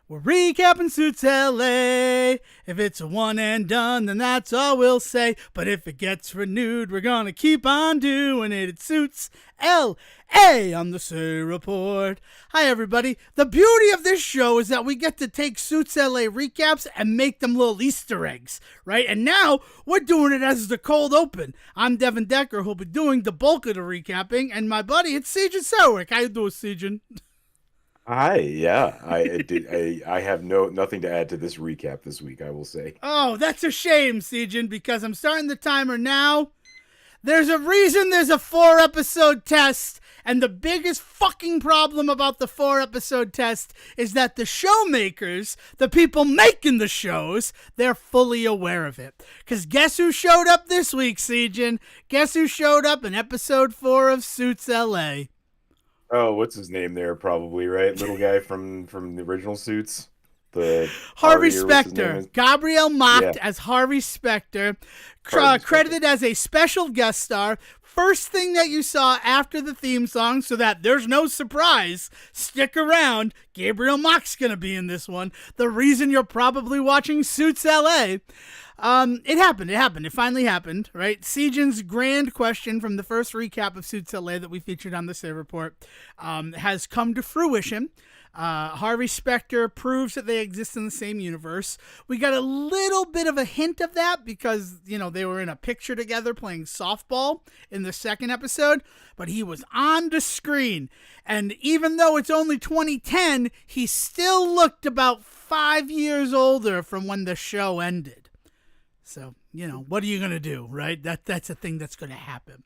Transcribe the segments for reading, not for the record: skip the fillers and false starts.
We're recapping Suits LA. If it's a one and done, then that's all we'll say. But if it gets renewed, we're gonna keep on doing it. It Suits LA on the Say Report. Hi, everybody. The beauty of this show is that we get to take Suits LA recaps and make them little Easter eggs, right? And now we're doing it as the cold open. I'm Devon Decker, who'll be doing the bulk of the recapping, and my buddy, it's Sejan Sowick. How you doing, Sejan? Hi, yeah, I have nothing to add to this recap this week, I will say. Oh, that's a shame, Sejan, because I'm starting the timer now. There's a reason there's a 4-episode test, and the biggest fucking problem about the 4-episode test is that the showmakers, the people making the shows, they're fully aware of it. Because guess who showed up this week, Sejan? Guess who showed up in episode 4 of Suits LA? Oh, what's his name there? Probably, right? Little guy from the original Suits. The Harvey Specter. Gabriel Macht as Harvey Specter. Credited as a special guest star. First thing that you saw after the theme song, so that there's no surprise. Stick around. Gabriel Macht's going to be in this one. The reason you're probably watching Suits LA. It happened. It finally happened, right? Sejan's grand question from the first recap of Suits LA that we featured on the Say Report has come to fruition. Harvey Specter proves that they exist in the same universe. We got a little bit of a hint of that because, you know, they were in a picture together playing softball in the second episode, but he was on the screen. And even though it's only 2010, he still looked about 5 years older from when the show ended. So, you know, what are you going to do, right? That's a thing that's going to happen.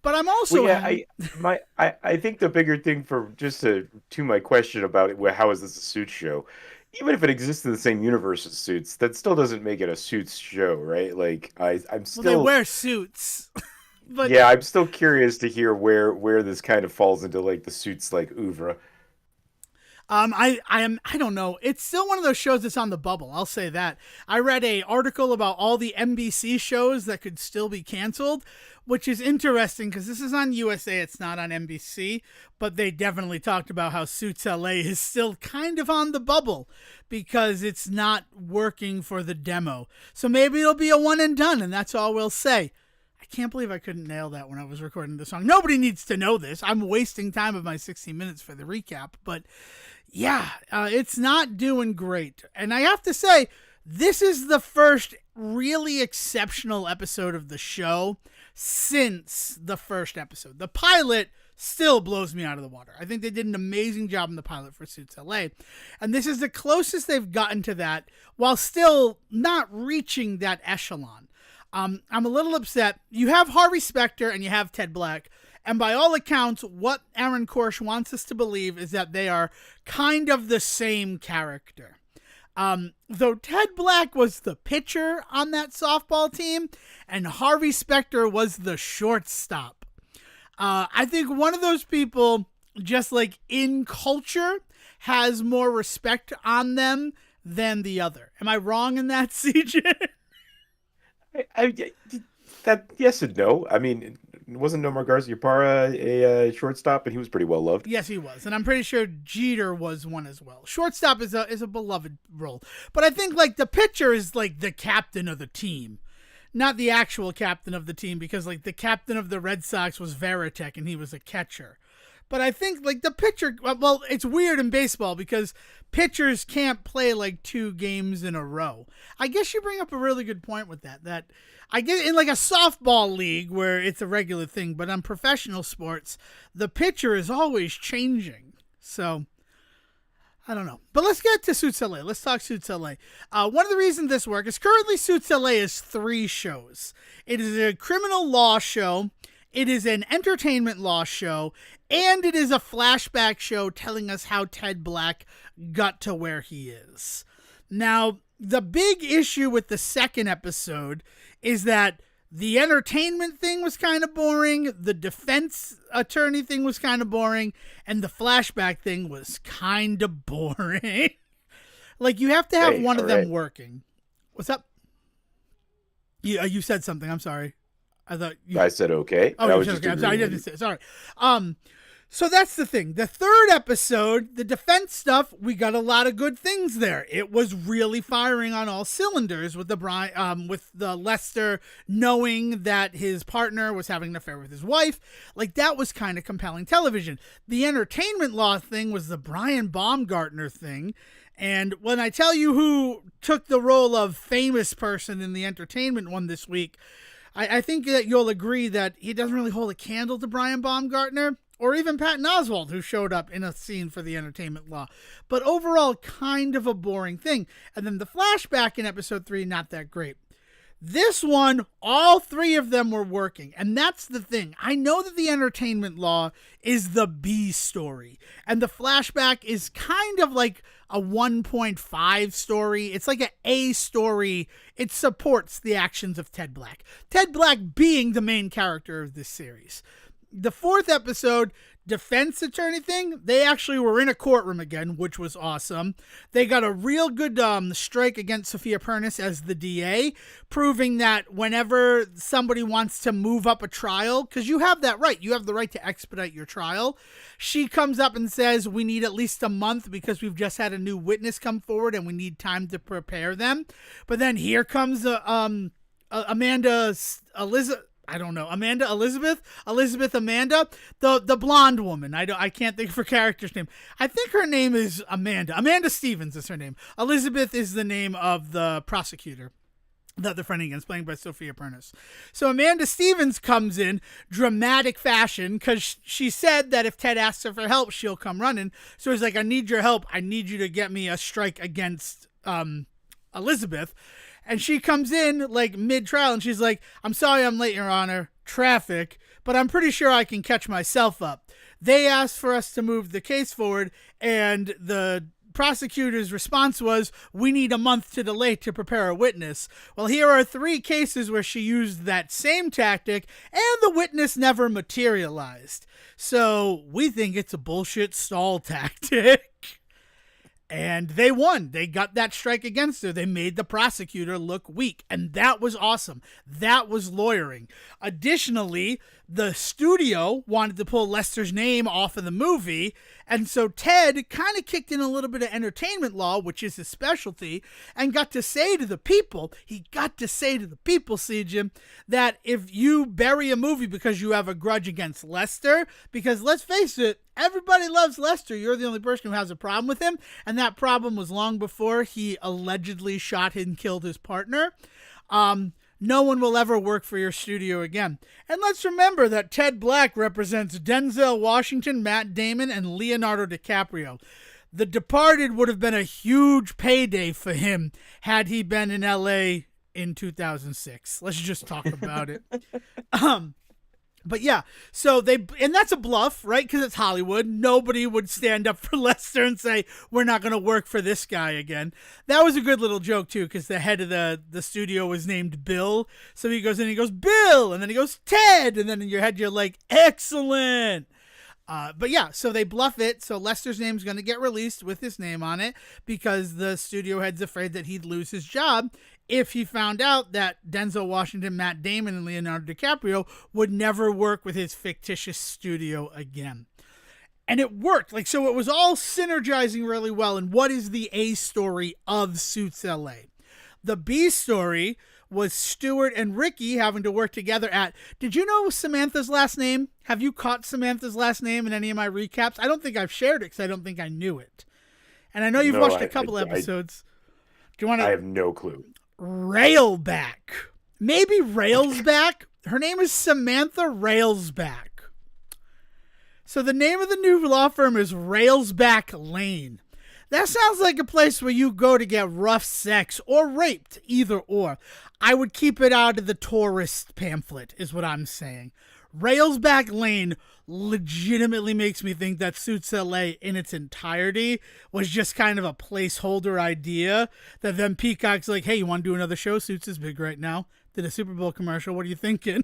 But I'm also... Well, yeah, I think the bigger thing for just to my question about it, how is this a Suits show? Even if it exists in the same universe as Suits, that still doesn't make it a Suits show, right? Like, I'm still... Well, they wear suits. But yeah, I'm still curious to hear where this kind of falls into, like, the Suits, like, oeuvre. I don't know. It's still one of those shows that's on the bubble. I'll say that. I read an article about all the NBC shows that could still be canceled, which is interesting because this is on USA. It's not on NBC, but they definitely talked about how Suits LA is still kind of on the bubble because it's not working for the demo. So maybe it'll be a one and done, and that's all we'll say. I can't believe I couldn't nail that when I was recording the song. Nobody needs to know this. I'm wasting time of my 16 minutes for the recap, but yeah, it's not doing great. And I have to say, this is the first really exceptional episode of the show since the first episode. The pilot still blows me out of the water. I think they did an amazing job in the pilot for Suits LA. And this is the closest they've gotten to that while still not reaching that echelon. I'm a little upset. You have Harvey Specter and you have Ted Black. And by all accounts, what Aaron Korsh wants us to believe is that they are kind of the same character. Though Ted Black was the pitcher on that softball team and Harvey Specter was the shortstop. I think one of those people, just like in culture, has more respect on them than the other. Am I wrong in that, CJ? That yes and no. I mean, wasn't Nomar Garciaparra a shortstop, and he was pretty well loved? Yes, he was, and I'm pretty sure Jeter was one as well. Shortstop is a beloved role, but I think like the pitcher is like the captain of the team, not the actual captain of the team, because like the captain of the Red Sox was Varitek, and he was a catcher. But I think like the pitcher, well, it's weird in baseball because pitchers can't play like 2 games in a row. I guess you bring up a really good point with that. That I get in like a softball league where it's a regular thing, but on professional sports, the pitcher is always changing. So I don't know. But let's get to Suits LA. Let's talk Suits LA. One of the reasons this works is currently Suits LA is 3 shows. It is a criminal law show. It is an entertainment law show, and it is a flashback show telling us how Ted Black got to where he is. Now, the big issue with the second episode is that the entertainment thing was kind of boring, the defense attorney thing was kind of boring, and the flashback thing was kind of boring. Like, you have to have one of them working. What's up? You said something, I'm sorry. I said okay. Oh, you said okay. I'm sorry. I didn't say sorry. So that's the thing. The third episode, the defense stuff, we got a lot of good things there. It was really firing on all cylinders with the Lester knowing that his partner was having an affair with his wife. Like, that was kind of compelling television. The entertainment law thing was the Brian Baumgartner thing. And when I tell you who took the role of famous person in the entertainment one this week, I think that you'll agree that he doesn't really hold a candle to Brian Baumgartner. Or even Patton Oswalt, who showed up in a scene for the entertainment law. But overall, kind of a boring thing. And then the flashback in episode 3, not that great. This one, all three of them were working. And that's the thing. I know that the entertainment law is the B story. And the flashback is kind of like a 1.5 story. It's like an A story. It supports the actions of Ted Black. Ted Black being the main character of this series. The fourth episode, defense attorney thing, they actually were in a courtroom again, which was awesome. They got a real good strike against Sophia Pernis as the DA, proving that whenever somebody wants to move up a trial, because you have that right, you have the right to expedite your trial, she comes up and says, we need at least a month because we've just had a new witness come forward and we need time to prepare them. But then here comes Amanda Elizabeth, the blonde woman. I can't think of her character's name. I think her name is Amanda Stevens is her name. Elizabeth is the name of the prosecutor that they're fighting against, playing by Sophia Pernis. So Amanda Stevens comes in dramatic fashion because she said that if Ted asks her for help, she'll come running. So he's like, I need your help. I need you to get me a strike against Elizabeth. And she comes in like mid-trial and she's like, I'm sorry I'm late, Your Honor. Traffic. But I'm pretty sure I can catch myself up. They asked for us to move the case forward and the prosecutor's response was, we need a month to delay to prepare a witness. Well, here are 3 cases where she used that same tactic and the witness never materialized. So we think it's a bullshit stall tactic. And they won. They got that strike against her. They made the prosecutor look weak. And that was awesome. That was lawyering. Additionally, the studio wanted to pull Lester's name off of the movie. And so Ted kind of kicked in a little bit of entertainment law, which is his specialty, and got to say to the people, CJ, that if you bury a movie because you have a grudge against Lester, because let's face it, everybody loves Lester. You're the only person who has a problem with him. And that problem was long before he allegedly shot and killed his partner. No one will ever work for your studio again. And let's remember that Ted Black represents Denzel Washington, Matt Damon, and Leonardo DiCaprio. The Departed would have been a huge payday for him had he been in LA in 2006. Let's just talk about it. But yeah, and that's a bluff, right? Because it's Hollywood. Nobody would stand up for Lester and say, we're not going to work for this guy again. That was a good little joke, too, because the head of the studio was named Bill. So he goes in and he goes, Bill! And then he goes, Ted! And then in your head, you're like, excellent! But yeah, so they bluff it. So Lester's name's going to get released with his name on it because the studio head's afraid that he'd lose his job if he found out that Denzel Washington, Matt Damon, and Leonardo DiCaprio would never work with his fictitious studio again. And it worked. So it was all synergizing really well. And what is the A story of Suits LA? The B story was Stuart and Ricky having to work together at... Did you know Samantha's last name? Have you caught Samantha's last name in any of my recaps? I don't think I've shared it because I don't think I knew it. And I know you've watched a couple episodes. Do you want to... I have no clue. Railback. Maybe Railsback? Her name is Samantha Railsback. So the name of the new law firm is Railsback Lane. That sounds like a place where you go to get rough sex or raped, either or. I would keep it out of the tourist pamphlet, is what I'm saying. Railsback Lane legitimately makes me think that Suits LA in its entirety was just kind of a placeholder idea that then Peacock's like, hey, you want to do another show? Suits is big right now. Did a Super Bowl commercial. What are you thinking?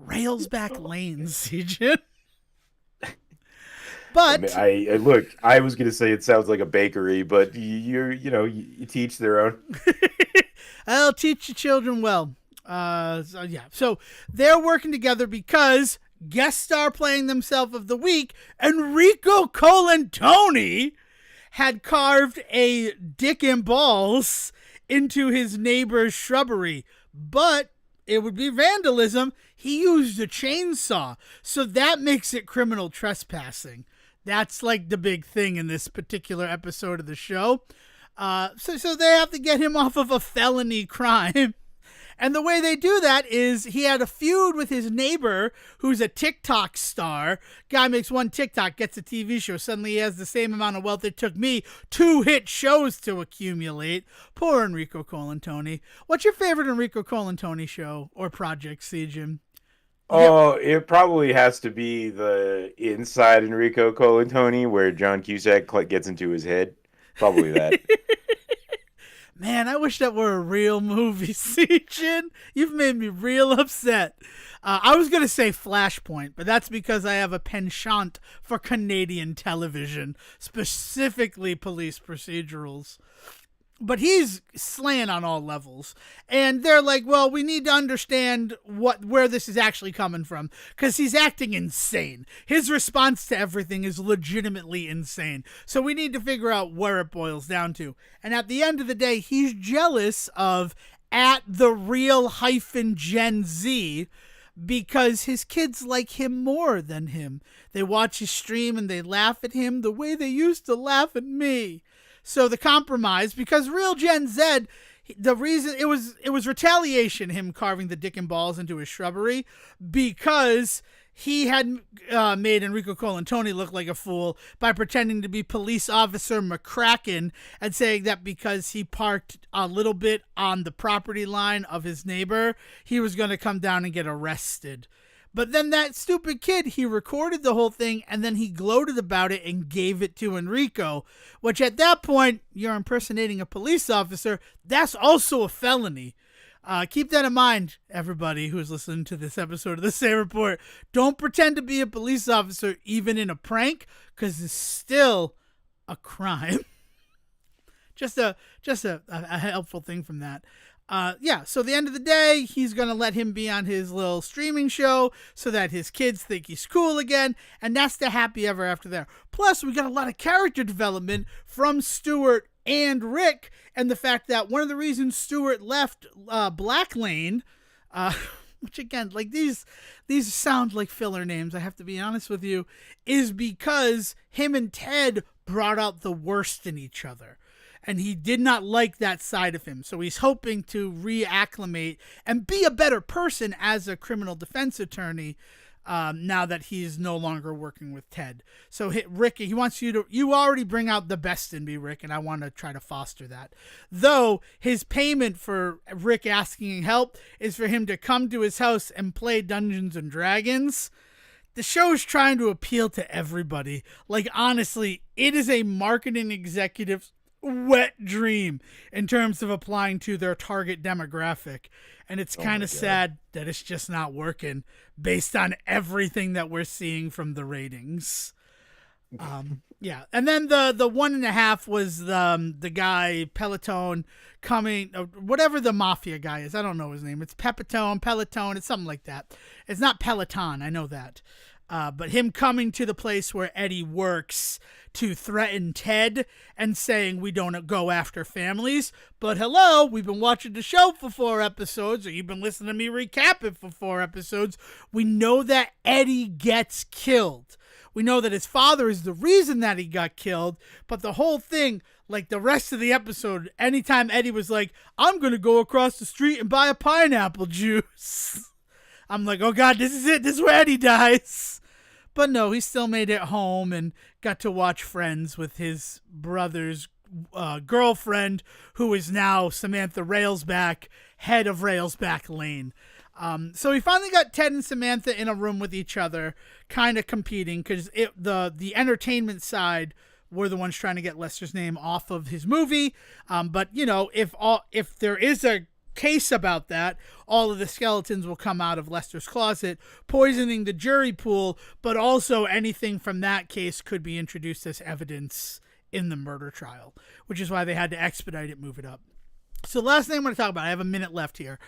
Railsback Lane, CJ. But I look, I was going to say it sounds like a bakery, but you teach their own. I'll teach your children well. So they're working together because Guest star playing themselves of the week, Enrico Colantoni had carved a dick and balls into his neighbor's shrubbery, but it would be vandalism. He used a chainsaw, so that makes it criminal trespassing. That's like the big thing in this particular episode of the show. So they have to get him off of a felony crime. And the way they do that is he had a feud with his neighbor who's a TikTok star. Guy makes one TikTok, gets a TV show. Suddenly he has the same amount of wealth it took me 2 hit shows to accumulate. Poor Enrico Colantoni. What's your favorite Enrico Colantoni show or project, Jim? Oh, it probably has to be the Inside Enrico Colantoni where John Cusack gets into his head. Probably that. Man, I wish that were a real movie, Jin. You've made me real upset. I was going to say Flashpoint, but that's because I have a penchant for Canadian television, specifically police procedurals. But he's slaying on all levels. And they're like, well, we need to understand where this is actually coming from, because he's acting insane. His response to everything is legitimately insane. So we need to figure out where it boils down to. And at the end of the day, he's jealous of at the real -Gen Z because his kids like him more than him. They watch his stream and they laugh at him the way they used to laugh at me. So the compromise, because real Gen Z, the reason it was retaliation, him carving the dick and balls into his shrubbery, because he had made Enrico Colantoni look like a fool by pretending to be police officer McCracken and saying that because he parked a little bit on the property line of his neighbor, he was going to come down and get arrested. But then that stupid kid, he recorded the whole thing and then he gloated about it and gave it to Enrico, which at that point, you're impersonating a police officer. That's also a felony. Keep that in mind, everybody who's listening to this episode of the Say Report. Don't pretend to be a police officer even in a prank, because it's still a crime. just a helpful thing from that. So the end of the day, he's going to let him be on his little streaming show so that his kids think he's cool again. And that's the happy ever after there. Plus, we got a lot of character development from Stuart and Rick. And the fact that one of the reasons Stuart left Black Lane, which again, like these sound like filler names, I have to be honest with you, is because him and Ted brought out the worst in each other. And he did not like that side of him. So he's hoping to reacclimate and be a better person as a criminal defense attorney now that he's no longer working with Ted. So Rick, he wants you already bring out the best in me, Rick, and I want to try to foster that. Though his payment for Rick asking help is for him to come to his house and play Dungeons and Dragons. The show's trying to appeal to everybody. Like, honestly, it is a marketing executive's wet dream in terms of applying to their target demographic, and it's kind of sad that it's just not working based on everything that we're seeing from the ratings. And then the 1.5 was the guy Peloton coming, whatever the mafia guy is, I don't know his name, it's Peloton, it's something like that. It's not Peloton, I know that. But him coming to the place where Eddie works to threaten Ted and saying we don't go after families. But hello, we've been watching the show for 4 episodes, or you've been listening to me recap it for 4 episodes. We know that Eddie gets killed. We know that his father is the reason that he got killed. But the whole thing, like the rest of the episode, anytime Eddie was like, I'm going to go across the street and buy a pineapple juice. I'm like, oh God, this is it. This is where Eddie dies. But no, he still made it home and got to watch Friends with his brother's girlfriend, who is now Samantha Railsback, head of Railsback Lane. So he finally got Ted and Samantha in a room with each other, kind of competing, because the entertainment side were the ones trying to get Lester's name off of his movie. But you know, if there is a case about that, all of the skeletons will come out of Lester's closet, poisoning the jury pool, but also anything from that case could be introduced as evidence in the murder trial, which is why they had to expedite it, move it up. So the last thing I'm going to talk about, I have a minute left here,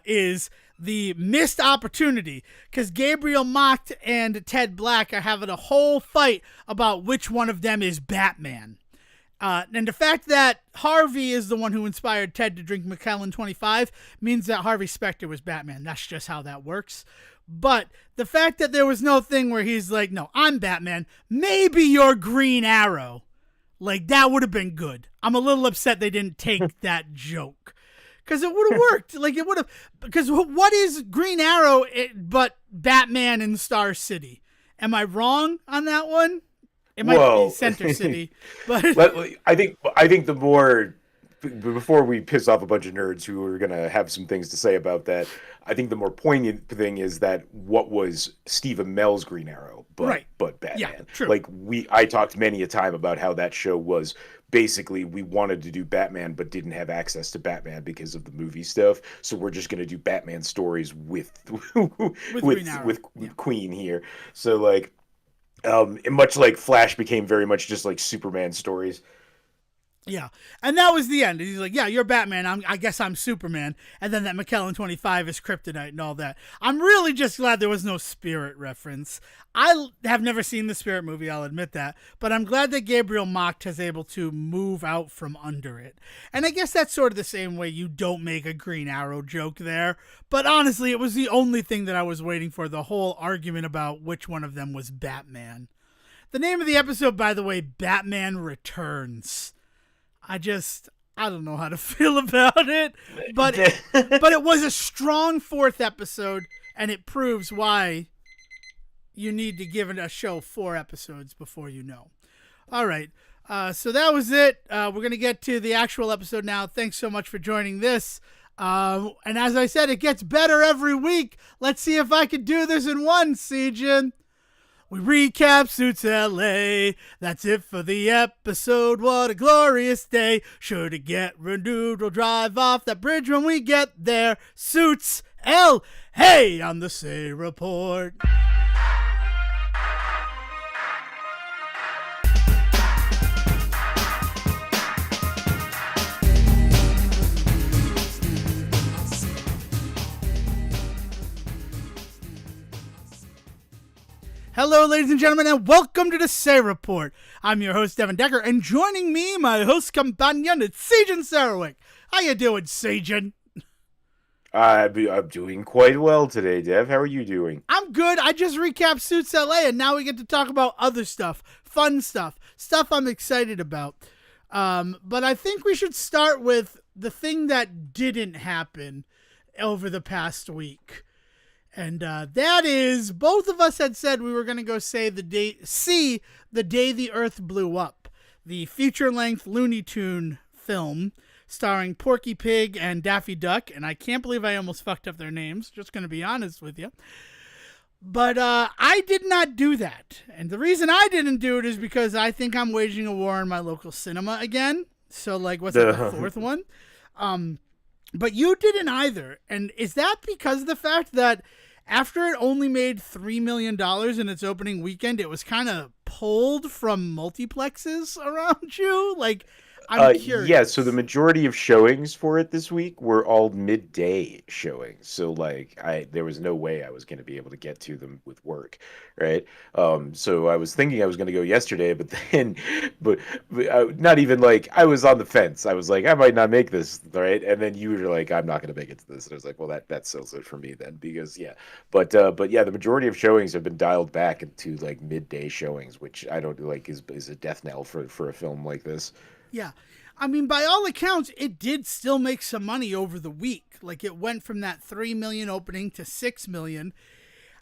is the missed opportunity. Because Gabriel Macht and Ted Black are having a whole fight about which one of them is Batman. And the fact that Harvey is the one who inspired Ted to drink Macallan 25 means that Harvey Specter was Batman. That's just how that works. But the fact that there was no thing where he's like, no, I'm Batman. Maybe you're Green Arrow. Like, that would have been good. I'm a little upset they didn't take that joke. Because it would have worked. Like, it would have. Because what is Green Arrow but Batman in Star City? Am I wrong on that one? It might be Center City, but I think the more, before we piss off a bunch of nerds who are gonna have some things to say about that, I think the more poignant thing is that what was Steve Amell's Green Arrow, but Batman. Yeah, true. Like I talked many a time about how that show was basically we wanted to do Batman but didn't have access to Batman because of the movie stuff, so we're just gonna do Batman stories with Queen here. So like. And much like Flash became very much just like Superman stories. Yeah, and that was the end. He's like, yeah, you're Batman. I guess I'm Superman. And then that Macallan 25 is kryptonite and all that. I'm really just glad there was no Spirit reference. I have never seen the Spirit movie, I'll admit that. But I'm glad that Gabriel Macht is able to move out from under it. And I guess that's sort of the same way you don't make a Green Arrow joke there. But honestly, it was the only thing that I was waiting for, the whole argument about which one of them was Batman. The name of the episode, by the way, Batman Returns. I don't know how to feel about it, but it was a strong fourth episode, and it proves why you need to give it a show 4 episodes before you know. All right, so that was it. We're going to get to the actual episode now. Thanks so much for joining this. And as I said, it gets better every week. Let's see if I can do this in one, Sejin. We recap Suits LA. That's it for the episode. What a glorious day. Sure to get renewed. We'll drive off that bridge when we get there. Suits LA on the Say Report. Hello, ladies and gentlemen, and welcome to the Say Report. I'm your host, Devon Decker, and joining me, my host companion, is Sejin Sarowick. How you doing, Sejin? I'm doing quite well today, Dev. How are you doing? I'm good. I just recapped Suits LA, and now we get to talk about other stuff, fun stuff I'm excited about. But I think we should start with the thing that didn't happen over the past week. And that is, both of us had said we were going to go see the day the Earth blew up, the feature-length Looney Tune film starring Porky Pig and Daffy Duck. And I can't believe I almost fucked up their names, just going to be honest with you. But I did not do that. And the reason I didn't do it is because I think I'm waging a war on my local cinema again. So, like, what's that, the fourth one? But you didn't either. And is that because of the fact that after it only made $3 million in its opening weekend, it was kind of pulled from multiplexes around you? Like, I'm curious. Yeah, so the majority of showings for it this week were all midday showings. So, like, there was no way I was going to be able to get to them with work, right? So I was thinking I was going to go yesterday, but then, not even like, I was on the fence. I was like, I might not make this, right? And then you were like, I'm not going to make it to this. And I was like, well, that sells it for me then, because yeah. But yeah, the majority of showings have been dialed back into like midday showings, which I don't like is a death knell for a film like this. Yeah. I mean, by all accounts, it did still make some money over the week. Like, it went from that $3 million opening to $6 million.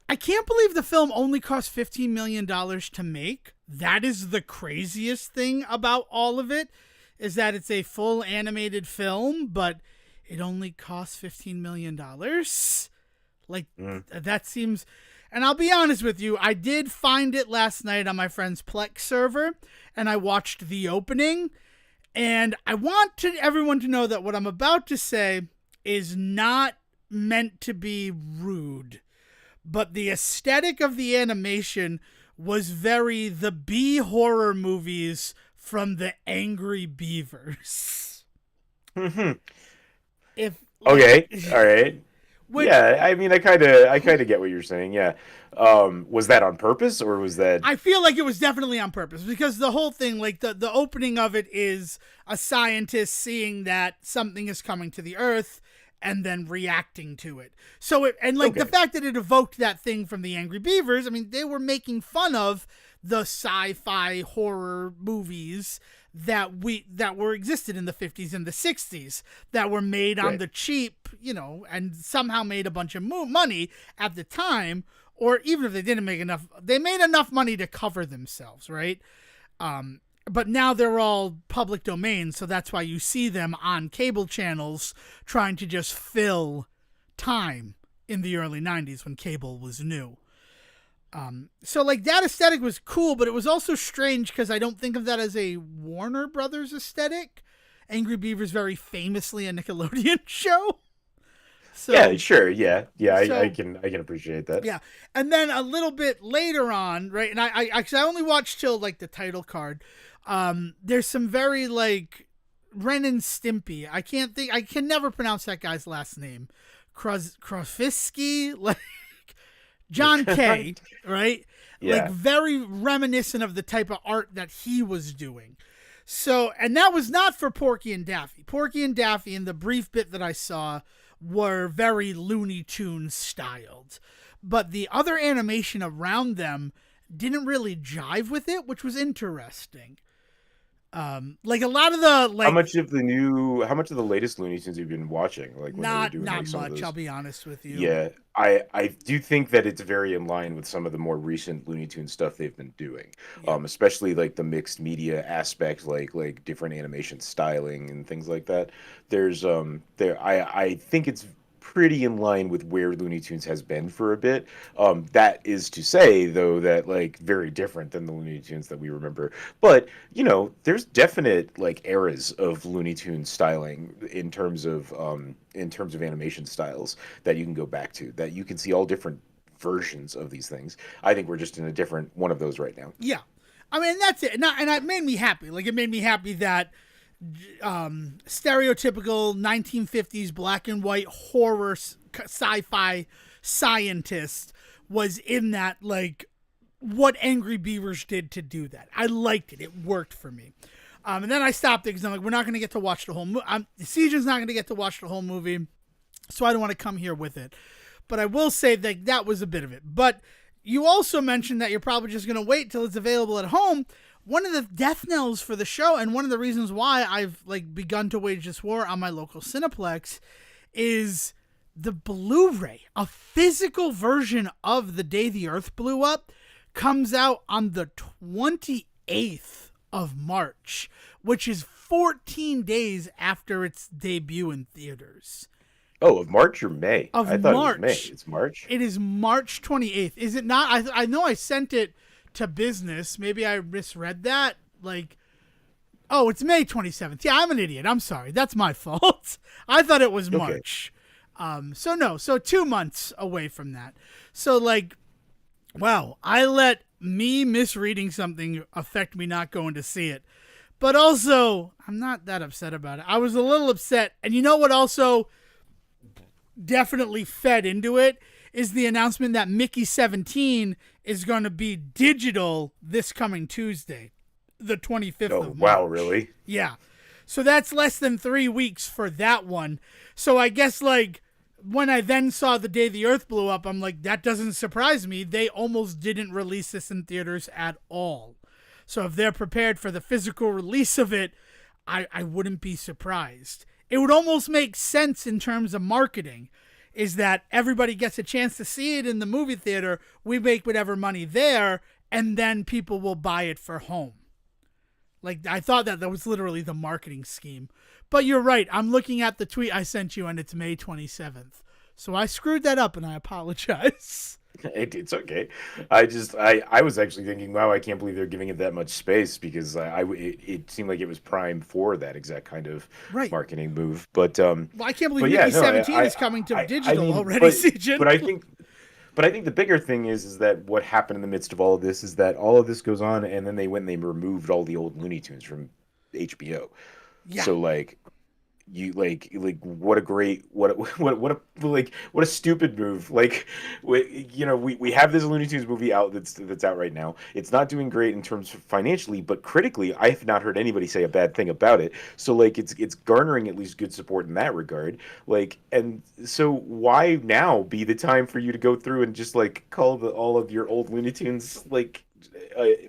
I can't believe the film only cost $15 million to make. That is the craziest thing about all of it, is that it's a full animated film, but it only costs $15 million. Like, that seems... And I'll be honest with you, I did find it last night on my friend's Plex server, and I watched the opening. And I want everyone to know that what I'm about to say is not meant to be rude, but the aesthetic of the animation was very the B horror movies from the Angry Beavers. Mm-hmm. If like, Okay, all right. which Yeah, I mean, I kind of get what you're saying. Yeah. Was that on purpose or was that I feel like it was definitely on purpose because the whole thing, like the opening of it, is a scientist seeing that something is coming to the Earth and then reacting to it. So it and like the okay? fact that it evoked that thing from the Angry Beavers. I mean, they were making fun of the sci-fi horror movies that were existed in the 50s and the 60s that were made on Right. the cheap, and somehow made a bunch of money at the time, or even if they didn't make enough, they made enough money to cover themselves, right? But now they're all public domain, so that's why you see them on cable channels trying to just fill time in the early 90s when cable was new. So like that aesthetic was cool, but it was also strange because I don't think of that as a Warner Brothers aesthetic. Angry Beaver's very famously a Nickelodeon show. Yeah, So sure. Yeah. Yeah, so I can appreciate that. yeah, and then a little bit later on, right? And I actually I only watched till like the title card. There's some very like Ren and Stimpy. I can never pronounce that guy's last name. Krofisky, like John Kay, right? Like Yeah. very reminiscent of the type of art that he was doing. So, and that was not for Porky and Daffy. Porky and Daffy, in the brief bit that I saw, were very Looney Tunes styled. But the other animation around them didn't really jive with it, which was interesting. Like a lot of the How much of the latest Looney Tunes you've been watching? Like when they were doing not like some of much. I'll those. be honest with you. Yeah, I do think that it's very in line with some of the more recent Looney Tunes stuff they've been doing. Yeah, Especially like the mixed media aspect, like different animation styling and things like that. I think it's pretty in line with where Looney Tunes has been for a bit. That is to say, though, that like very different than the Looney Tunes that we remember. But there's definite like eras of Looney Tunes styling in terms of animation styles that you can go back to, that you can see all different versions of these things. I think we're just in a different one of those right now. yeah. I mean, that's it. And it made me happy. Like it made me happy that stereotypical 1950s black and white horror sci-fi scientist was in that, like what Angry Beavers did to do that. I liked it. It worked for me. And then I stopped it because I'm like, we're not going to get to watch the whole movie. Siege's not going to get to watch the whole movie, so I don't want to come here with it. But I will say that that was a bit of it. But you also mentioned that you're probably just going to wait till it's available at home. One of the death knells for the show, and one of the reasons why I've like begun to wage this war on my local Cineplex, is the Blu-ray. A physical version of The Day the Earth Blew Up comes out on the 28th of March, which is 14 days after its debut in theaters. Oh, of March or May? Of I thought it was May. March. It's March. It is March 28th. Is it not? I know I sent it to business. Maybe I misread that. Like, oh, it's May 27th. Yeah, I'm an idiot. I'm sorry. That's my fault. I thought it was Okay. March. So no, so 2 months away from that. So like, wow, I let me misreading something affect me not going to see it. But also, I'm not that upset about it. I was a little upset. And you know what also definitely fed into it is the announcement that Mickey 17 is going to be digital this coming Tuesday, the 25th Oh, of wow, March. really? Yeah. So that's less than 3 weeks for that one. So I guess like when I then saw The Day the Earth Blew Up, I'm like, that doesn't surprise me. They almost didn't release this in theaters at all. So if they're prepared for the physical release of it, I wouldn't be surprised. It would almost make sense in terms of marketing, is that everybody gets a chance to see it in the movie theater, we make whatever money there, and then people will buy it for home. Like, I thought that was literally the marketing scheme. But you're right, I'm looking at the tweet I sent you, and it's May 27th. So I screwed that up, and I apologize. It's okay. I was actually thinking, wow, I can't believe they're giving it that much space because it seemed like it was prime for that exact kind of Right. marketing move. But Well, I can't believe but yeah, Mickey no, 17 is coming to I digital mean, already, Sijan. but I think the bigger thing is that what happened in the midst of all of this is that all of this goes on, and then they went and they removed all the old Looney Tunes from HBO. Yeah. So like you like what a great what a what a stupid move. Like we have this Looney Tunes movie out that's out right now. It's not doing great in terms of financially, but critically I have not heard anybody say a bad thing about it. So like it's garnering at least good support in that regard. Like, and so why now be the time for you to go through and just like call all of your old Looney Tunes like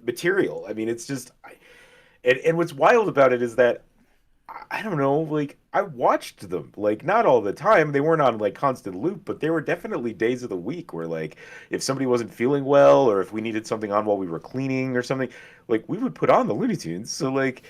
material? I mean, it's just and what's wild about it is that I don't know, like I watched them, like not all the time. They weren't on like constant loop, but there were definitely days of the week where like if somebody wasn't feeling well or if we needed something on while we were cleaning or something, like we would put on the Looney Tunes. So like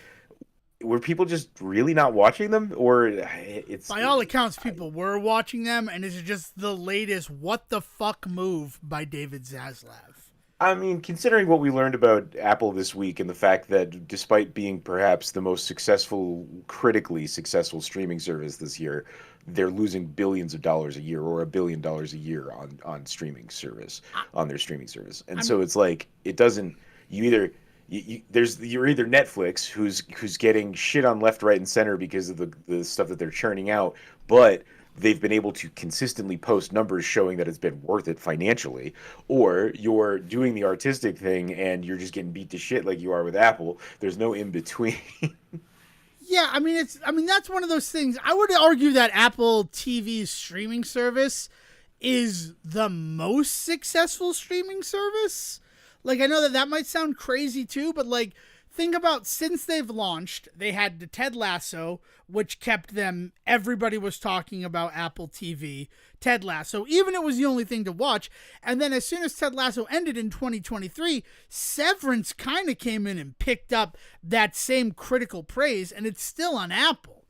were people just really not watching them or it's By all accounts, people were watching them, and this is just the latest what the fuck move by David Zaslav. I mean, considering what we learned about Apple this week and the fact that despite being perhaps the most successful, critically successful streaming service this year, they're losing billions of dollars a year or $1 billion a year on streaming service, on their streaming service. And I so mean, it's like it doesn't you either you're either Netflix who's getting shit on left, right, and center because of the stuff that they're churning out, but they've been able to consistently post numbers showing that it's been worth it financially, or you're doing the artistic thing and you're just getting beat to shit like you are with Apple. There's no in between. yeah, I mean that's one of those things. I would argue that Apple TV's streaming service is the most successful streaming service. Like, I know that that might sound crazy too, but like, think about since they've launched, they had the Ted Lasso, which kept them, everybody was talking about Apple TV, Ted Lasso, even it was the only thing to watch. And then as soon as Ted Lasso ended in 2023, Severance kind of came in and picked up that same critical praise, and it's still on Apple.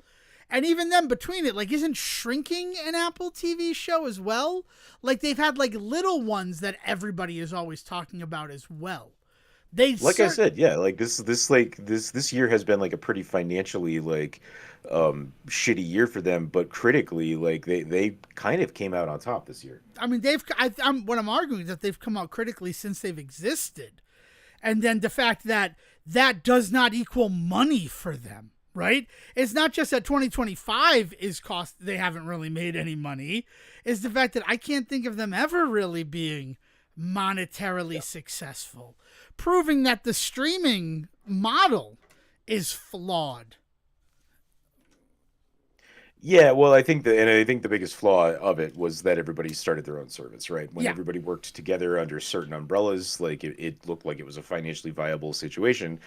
And even then, between it, like, isn't Shrinking an Apple TV show as well? Like, they've had, like, little ones that everybody is always talking about as well. They Like I said, yeah, like this year has been like a pretty financially like shitty year for them, but critically like they kind of came out on top this year. I mean, what I'm arguing is that they've come out critically since they've existed. And then the fact that that does not equal money for them, right? It's not just that 2025 is cost, they haven't really made any money. It's the fact that I can't think of them ever really being monetarily successful, proving that the streaming model is flawed. Yeah, well, I think the biggest flaw of it was that everybody started their own service, right? When Yeah. everybody worked together under certain umbrellas, like it looked like it was a financially viable situation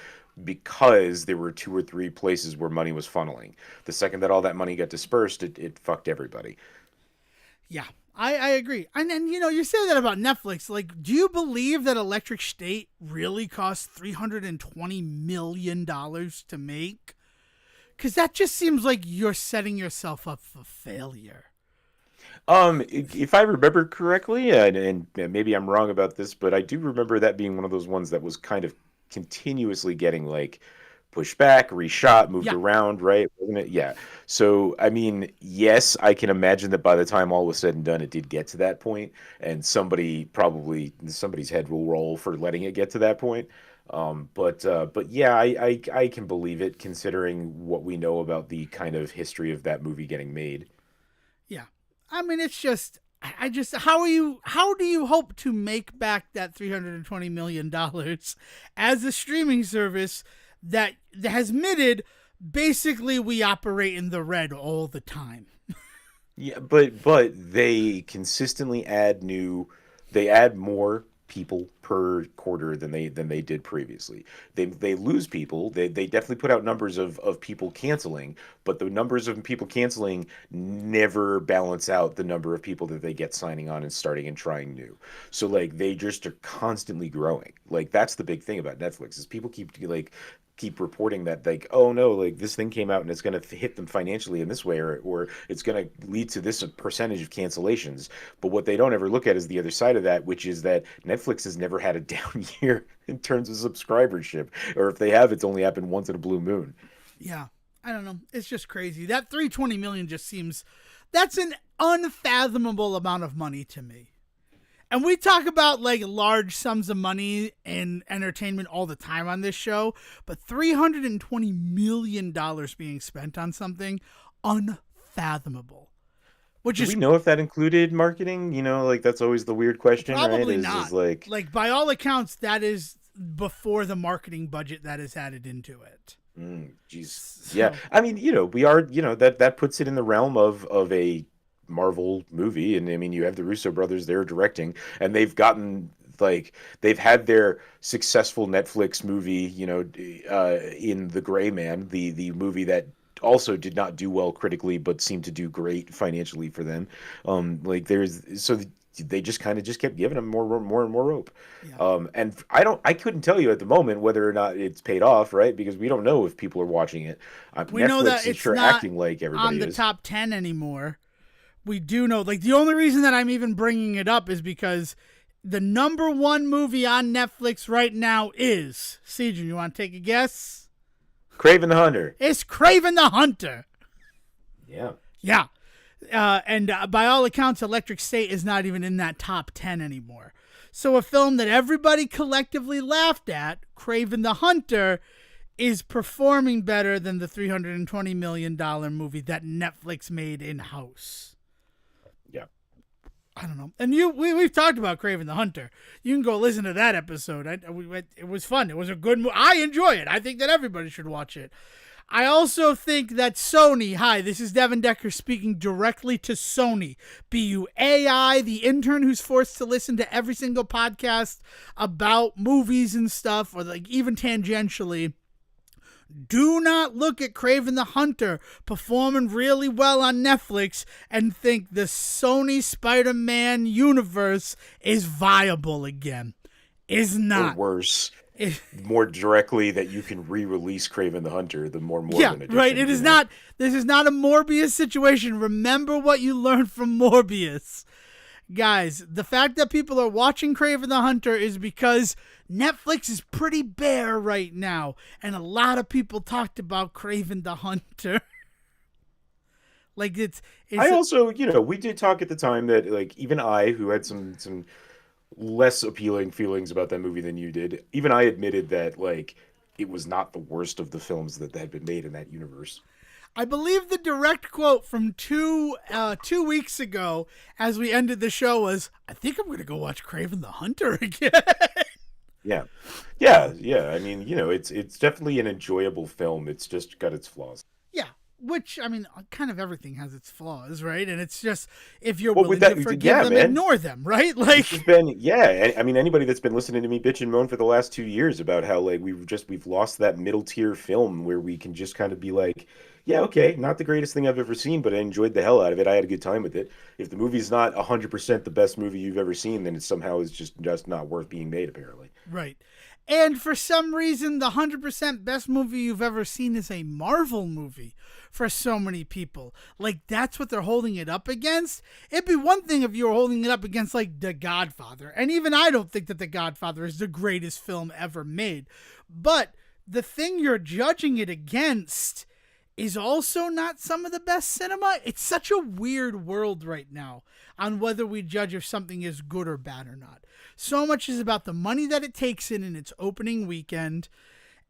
because there were two or three places where money was funneling. The second that all that money got dispersed, it fucked everybody. Yeah, I agree. And then, you say that about Netflix. Like, do you believe that Electric State really cost $320 million to make? Because that just seems like you're setting yourself up for failure. If I remember correctly, and maybe I'm wrong about this, but I do remember that being one of those ones that was kind of continuously getting like pushed back, reshot, moved Yeah. around, right? Wasn't it? Yeah. So, I mean, yes, I can imagine that by the time all was said and done, it did get to that point, and somebody's head will roll for letting it get to that point. But yeah, I can believe it considering what we know about the kind of history of that movie getting made. Yeah. I mean, it's just, I just, how do you hope to make back that $320 million as a streaming service that has admitted basically we operate in the red all the time? Yeah, but they consistently they add more people per quarter than they did previously. They lose people. They definitely put out numbers of people canceling, but the numbers of people canceling never balance out the number of people that they get signing on and starting and trying new. So like they just are constantly growing. Like that's the big thing about Netflix is people keep reporting that like oh no like this thing came out and it's going to hit them financially in this way or it's going to lead to this percentage of cancellations, but what they don't ever look at is the other side of that, which is that Netflix has never had a down year in terms of subscribership, or if they have it's only happened once in a blue moon. Yeah. I don't know. It's just crazy. That 320 million just seems, that's an unfathomable amount of money to me. And we talk about like large sums of money in entertainment all the time on this show, but $320 million being spent on something unfathomable. Which Do is we know if that included marketing? Like that's always the weird question, right? probably Is not. like, Like by all accounts, that is before the marketing budget that is added into it. geez, yeah. So I mean, we are, that puts it in the realm of a Marvel movie, and I mean, you have the Russo brothers there directing, and they've had their successful Netflix movie, in The Gray Man, the movie that also did not do well critically, but seemed to do great financially for them. Like they just kind of just kept giving them more and more rope. yeah, And I couldn't tell you at the moment whether or not it's paid off, right? Because we don't know if people are watching it. we know that Netflix is it's sure not acting like on everybody the is. top 10 anymore. We do know, like, the only reason that I'm even bringing it up is because the number one movie on Netflix right now is, Sejan, you want to take a guess? Craven the Hunter. It's Craven the Hunter. Yeah. Yeah. And by all accounts, Electric State is not even in that top 10 anymore. So a film that everybody collectively laughed at, Craven the Hunter, is performing better than the $320 million movie that Netflix made in-house. Yeah. I don't know. And we've talked about Craven the Hunter. You can go listen to that episode. It was fun. It was a good movie. I enjoy it. I think that everybody should watch it. I also think that Sony, hi, this is Devon Decker speaking directly to Sony, BUAI, the intern who's forced to listen to every single podcast about movies and stuff, or like even tangentially. Do not look at Craven the Hunter performing really well on Netflix and think the Sony Spider-Man universe is viable again. Is Or not. worse, more directly, that you can re-release Craven the Hunter, the more Yeah, Morbin edition. right. It is not. This is not a Morbius situation. Remember what you learned from Morbius. Guys, the fact that people are watching Craven the Hunter is because Netflix is pretty bare right now, and a lot of people talked about Craven the Hunter. Like I also, we did talk at the time that, like, even I, who had some less appealing feelings about that movie than you did, even I admitted that, like, it was not the worst of the films that had been made in that universe. I believe the direct quote from 2 weeks ago, as we ended the show, was, "I think I'm going to go watch Craven the Hunter again." Yeah. Yeah, yeah. I mean, it's definitely an enjoyable film. It's just got its flaws. Yeah, which, I mean, kind of everything has its flaws, right? And it's just, if you're Well, willing with that, to forgive yeah, them, man. ignore them, right? This has Like, been, yeah. I mean, anybody that's been listening to me bitch and moan for the last 2 years about how, like, we've lost that middle tier film where we can just kind of be like, yeah, okay, not the greatest thing I've ever seen, but I enjoyed the hell out of it. I had a good time with it. If the movie's not 100% the best movie you've ever seen, then it somehow is just not worth being made, apparently. right. And for some reason, the 100% best movie you've ever seen is a Marvel movie for so many people. Like, that's what they're holding it up against. It'd be one thing if you were holding it up against, like, The Godfather. And even I don't think that The Godfather is the greatest film ever made. But the thing you're judging it against is also not some of the best cinema. It's such a weird world right now on whether we judge if something is good or bad or not. So much is about the money that it takes in its opening weekend,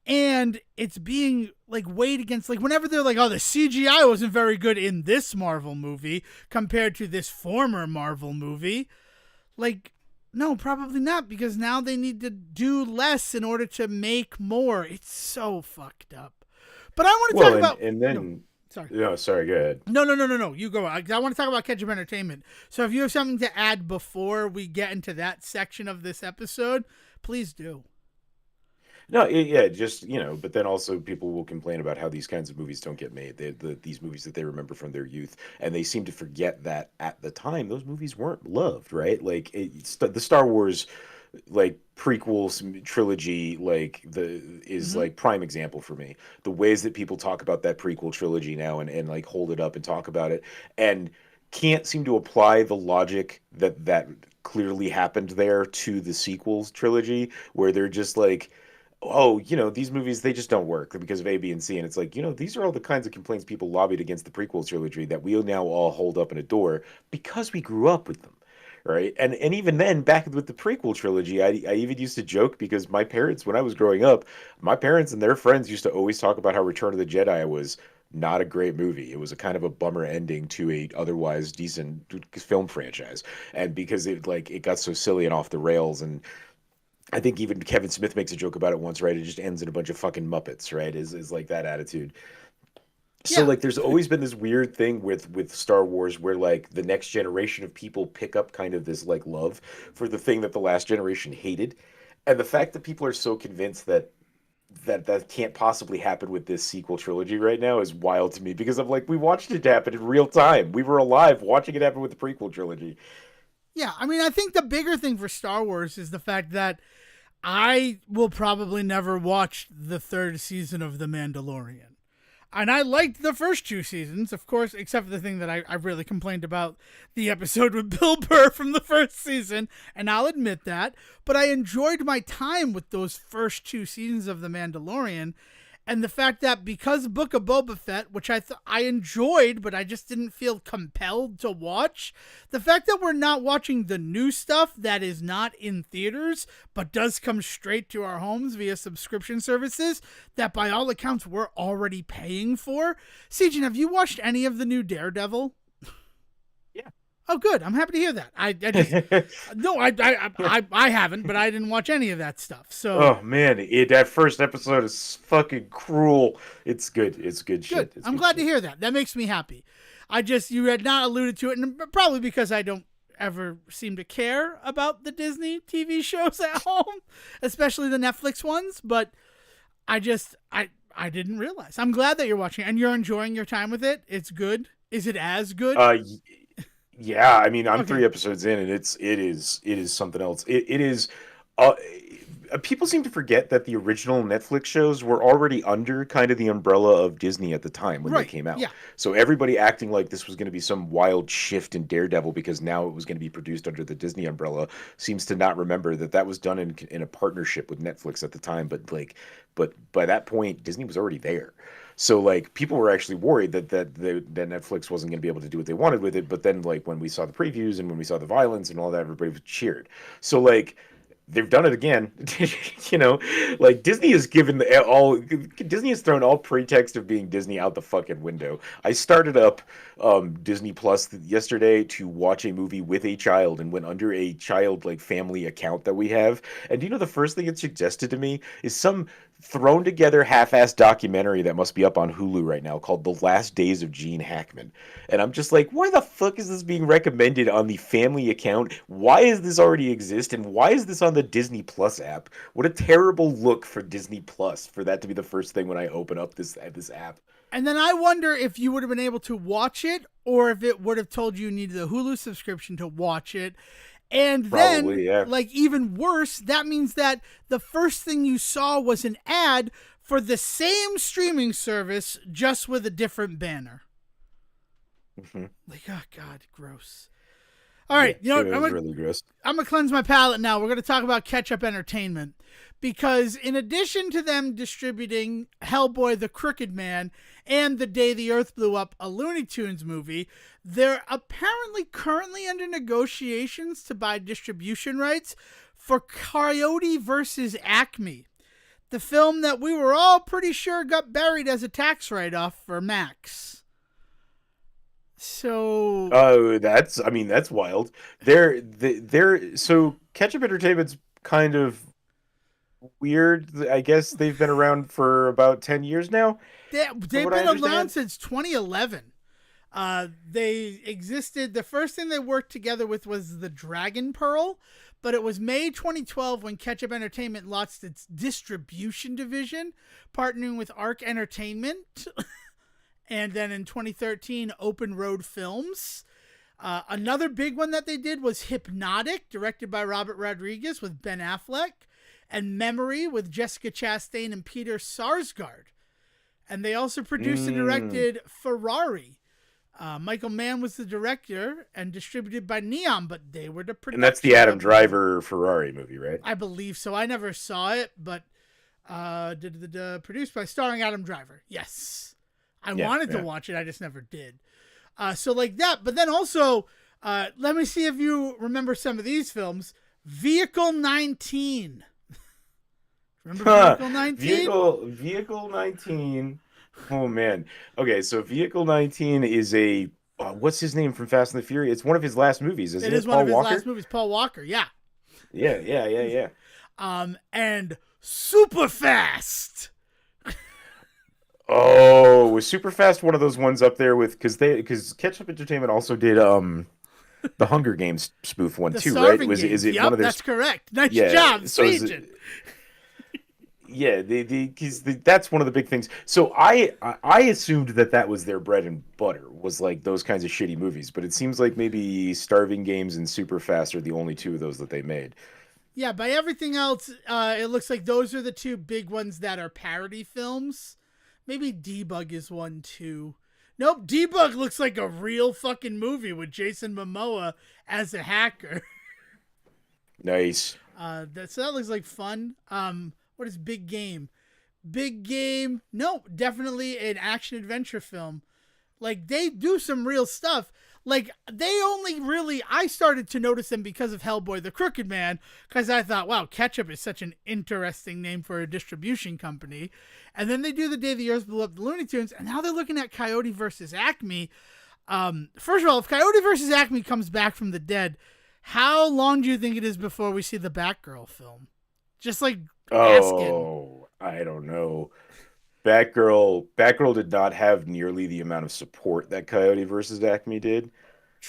and it's being like weighed against, like, whenever they're like, oh, the CGI wasn't very good in this Marvel movie compared to this former Marvel movie. Like, no, probably not, because now they need to do less in order to make more. It's so fucked up. But I want to talk about. And then, no, sorry. no, sorry, go ahead. No. You go. I want to talk about Ketchup Entertainment. So if you have something to add before we get into that section of this episode, please do. No, yeah, just, but then also people will complain about how these kinds of movies don't get made. These movies that they remember from their youth, and they seem to forget that at the time those movies weren't loved, right? Like the Star Wars, like, prequels trilogy, like like prime example for me. The ways that people talk about that prequel trilogy now, and like hold it up and talk about it, and can't seem to apply the logic that clearly happened there to the sequels trilogy, where they're just like, oh, these movies, they just don't work because of A, B, and C. And it's like, these are all the kinds of complaints people lobbied against the prequel trilogy that we'll now all hold up and adore because we grew up with them, right? And even then, back with the prequel trilogy, I even used to joke because my parents, when I was growing up, my parents and their friends used to always talk about how Return of the Jedi was not a great movie. It was a kind of a bummer ending to a otherwise decent film franchise, and because it got so silly and off the rails. And I think even Kevin Smith makes a joke about it once, right? It just ends in a bunch of fucking Muppets, right? Is like that attitude. So Yeah. like there's always been this weird thing with Star Wars where like the next generation of people pick up kind of this like love for the thing that the last generation hated. And the fact that people are so convinced that that can't possibly happen with this sequel trilogy right now is wild to me because I'm like we watched it happen in real time. We were alive watching it happen with the prequel trilogy. Yeah, I mean, I think the bigger thing for Star Wars is the fact that I will probably never watch the third season of The Mandalorian. And I liked the first two seasons, of course, except for the thing that I really complained about the episode with Bill Burr from the first season, and I'll admit that. But I enjoyed my time with those first two seasons of The Mandalorian, and the fact that because Book of Boba Fett, which I enjoyed, but I just didn't feel compelled to watch, the fact that we're not watching the new stuff that is not in theaters, but does come straight to our homes via subscription services, that by all accounts we're already paying for. Sejan, have you watched any of the new Daredevil? Yeah. Oh, good. I'm happy to hear that. I just no, I haven't, but I didn't watch any of that stuff. So Oh man, that first episode is fucking cruel. It's good. It's good good. shit. It's I'm good glad shit. to hear that. That makes me happy. You had not alluded to it, and probably because I don't ever seem to care about the Disney TV shows at home, especially the Netflix ones. But I didn't realize. I'm glad that you're watching and you're enjoying your time with it. It's good. Is it as good? Yeah, I mean, I'm Okay. 3 episodes in, and it is something else. It is. Uh, People seem to forget that the original Netflix shows were already under kind of the umbrella of Disney at the time when they Right. came out. Yeah. So everybody acting like this was going to be some wild shift in Daredevil because now it was going to be produced under the Disney umbrella seems to not remember that that was done in a partnership with Netflix at the time. But by that point, Disney was already there. So like people were actually worried that Netflix wasn't going to be able to do what they wanted with it. But then like when we saw the previews and when we saw the violence and all that, everybody was cheered. So like they've done it again. you know, like Disney has thrown all pretext of being Disney out the fucking window. I started up Disney Plus yesterday to watch a movie with a child and went under a child like family account that we have. And do you know the first thing it suggested to me is some thrown together half-assed documentary that must be up on Hulu right now called The Last Days of Gene Hackman. And I'm just like, why the fuck is this being recommended on the family account? Why does this already exist? And why is this on the Disney Plus app? What a terrible look for Disney Plus for that to be the first thing when I open up this app. And then I wonder if you would have been able to watch it or if it would have told you needed a Hulu subscription to watch it. And then, Probably, yeah. like, even worse, that means that the first thing you saw was an ad for the same streaming service, just with a different banner. Mhm. Like, oh, God, gross. All right, Yeah, you it know, was really gross. I'm going to cleanse my palate now. We're going to talk about Ketchup Entertainment. Because in addition to them distributing Hellboy the Crooked Man and The Day the Earth Blew Up, a Looney Tunes movie, they're apparently currently under negotiations to buy distribution rights for Coyote versus Acme, the film that we were all pretty sure got buried as a tax write-off for Max. So Oh, that's wild. So Ketchup Entertainment's kind of weird. I guess they've been around for about 10 years now, from they've what I been around understand. since 2011. They existed. The first thing they worked together with was the Dragon Pearl, but it was May 2012 when Ketchup Entertainment launched its distribution division, partnering with Arc Entertainment. And then in 2013, Open Road Films. Another big one that they did was Hypnotic, directed by Robert Rodriguez with Ben Affleck, and Memory with Jessica Chastain and Peter Sarsgaard. And they also produced and directed Ferrari. Michael Mann was the director and distributed by Neon, but they were the And that's production the Adam company. Driver Ferrari movie, right? I believe so. I never saw it, but produced by starring Adam Driver. Yes. I Yeah, wanted to yeah. watch it. I just never did. So like that. But then also Let me see if you remember some of these films. Vehicle 19. Remember Vehicle 19? Vehicle 19. Oh man. Okay, so Vehicle 19 is a what's his name from Fast and the Furious? It's one of his last movies, It isn't is it? one of Paul his last Walker? movies. Paul Walker, yeah. Yeah. And super fast. Oh, was Superfast one of those ones up there with because Ketchup Entertainment also did the Hunger Games spoof one The too, right? Starving Was it is Games. it one Yep, of their that's correct. Nice yeah, job, so is Agent. it yeah, that's one of the big things. So I assumed that that was their bread and butter was like those kinds of shitty movies, but it seems like maybe Starving Games and Superfast are the only two of those that they made. Yeah, by everything else, it looks like those are the two big ones that are parody films. Maybe Debug is one too. Nope, Debug looks like a real fucking movie with Jason Momoa as a hacker. Nice. So that looks like fun. What is Big Game? Big Game. No, definitely an action adventure film. Like they do some real stuff. Like they only really I started to notice them because of Hellboy the Crooked Man because I thought, wow, Ketchup is such an interesting name for a distribution company. And then they do The Day the Earth Blew Up the Looney Tunes, and now they're looking at Coyote versus Acme. First of all, if Coyote versus Acme comes back from the dead, how long do you think it is before we see the Batgirl film? Just like asking. Oh, I don't know. Batgirl did not have nearly the amount of support that Coyote versus Acme did.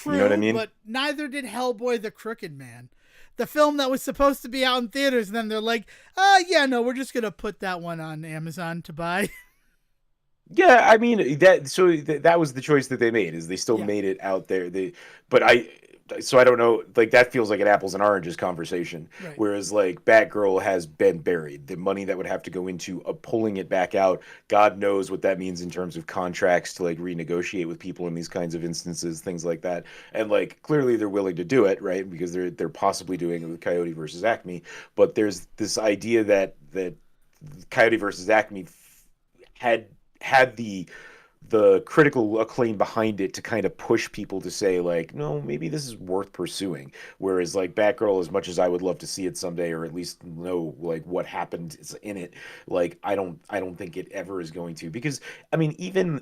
You know what I True, mean? but neither did Hellboy the Crooked Man. The film that was supposed to be out in theaters, and then they're like, yeah, no, we're just going to put that one on Amazon to buy. Yeah, I mean that was the choice that they made is they still Yeah, made it out there. But I don't know, like that feels like an apples and oranges conversation. right. Whereas like Batgirl has been buried. The money that would have to go into pulling it back out, God knows what that means in terms of contracts to like renegotiate with people in these kinds of instances, things like that. And like clearly they're willing to do it, right? Because they're possibly doing it with Coyote versus Acme. But there's this idea that Coyote versus Acme had the critical acclaim behind it to kind of push people to say like, no, maybe this is worth pursuing. Whereas like Batgirl, as much as I would love to see it someday or at least know like what happened in it, like I don't think it ever is going to because I mean even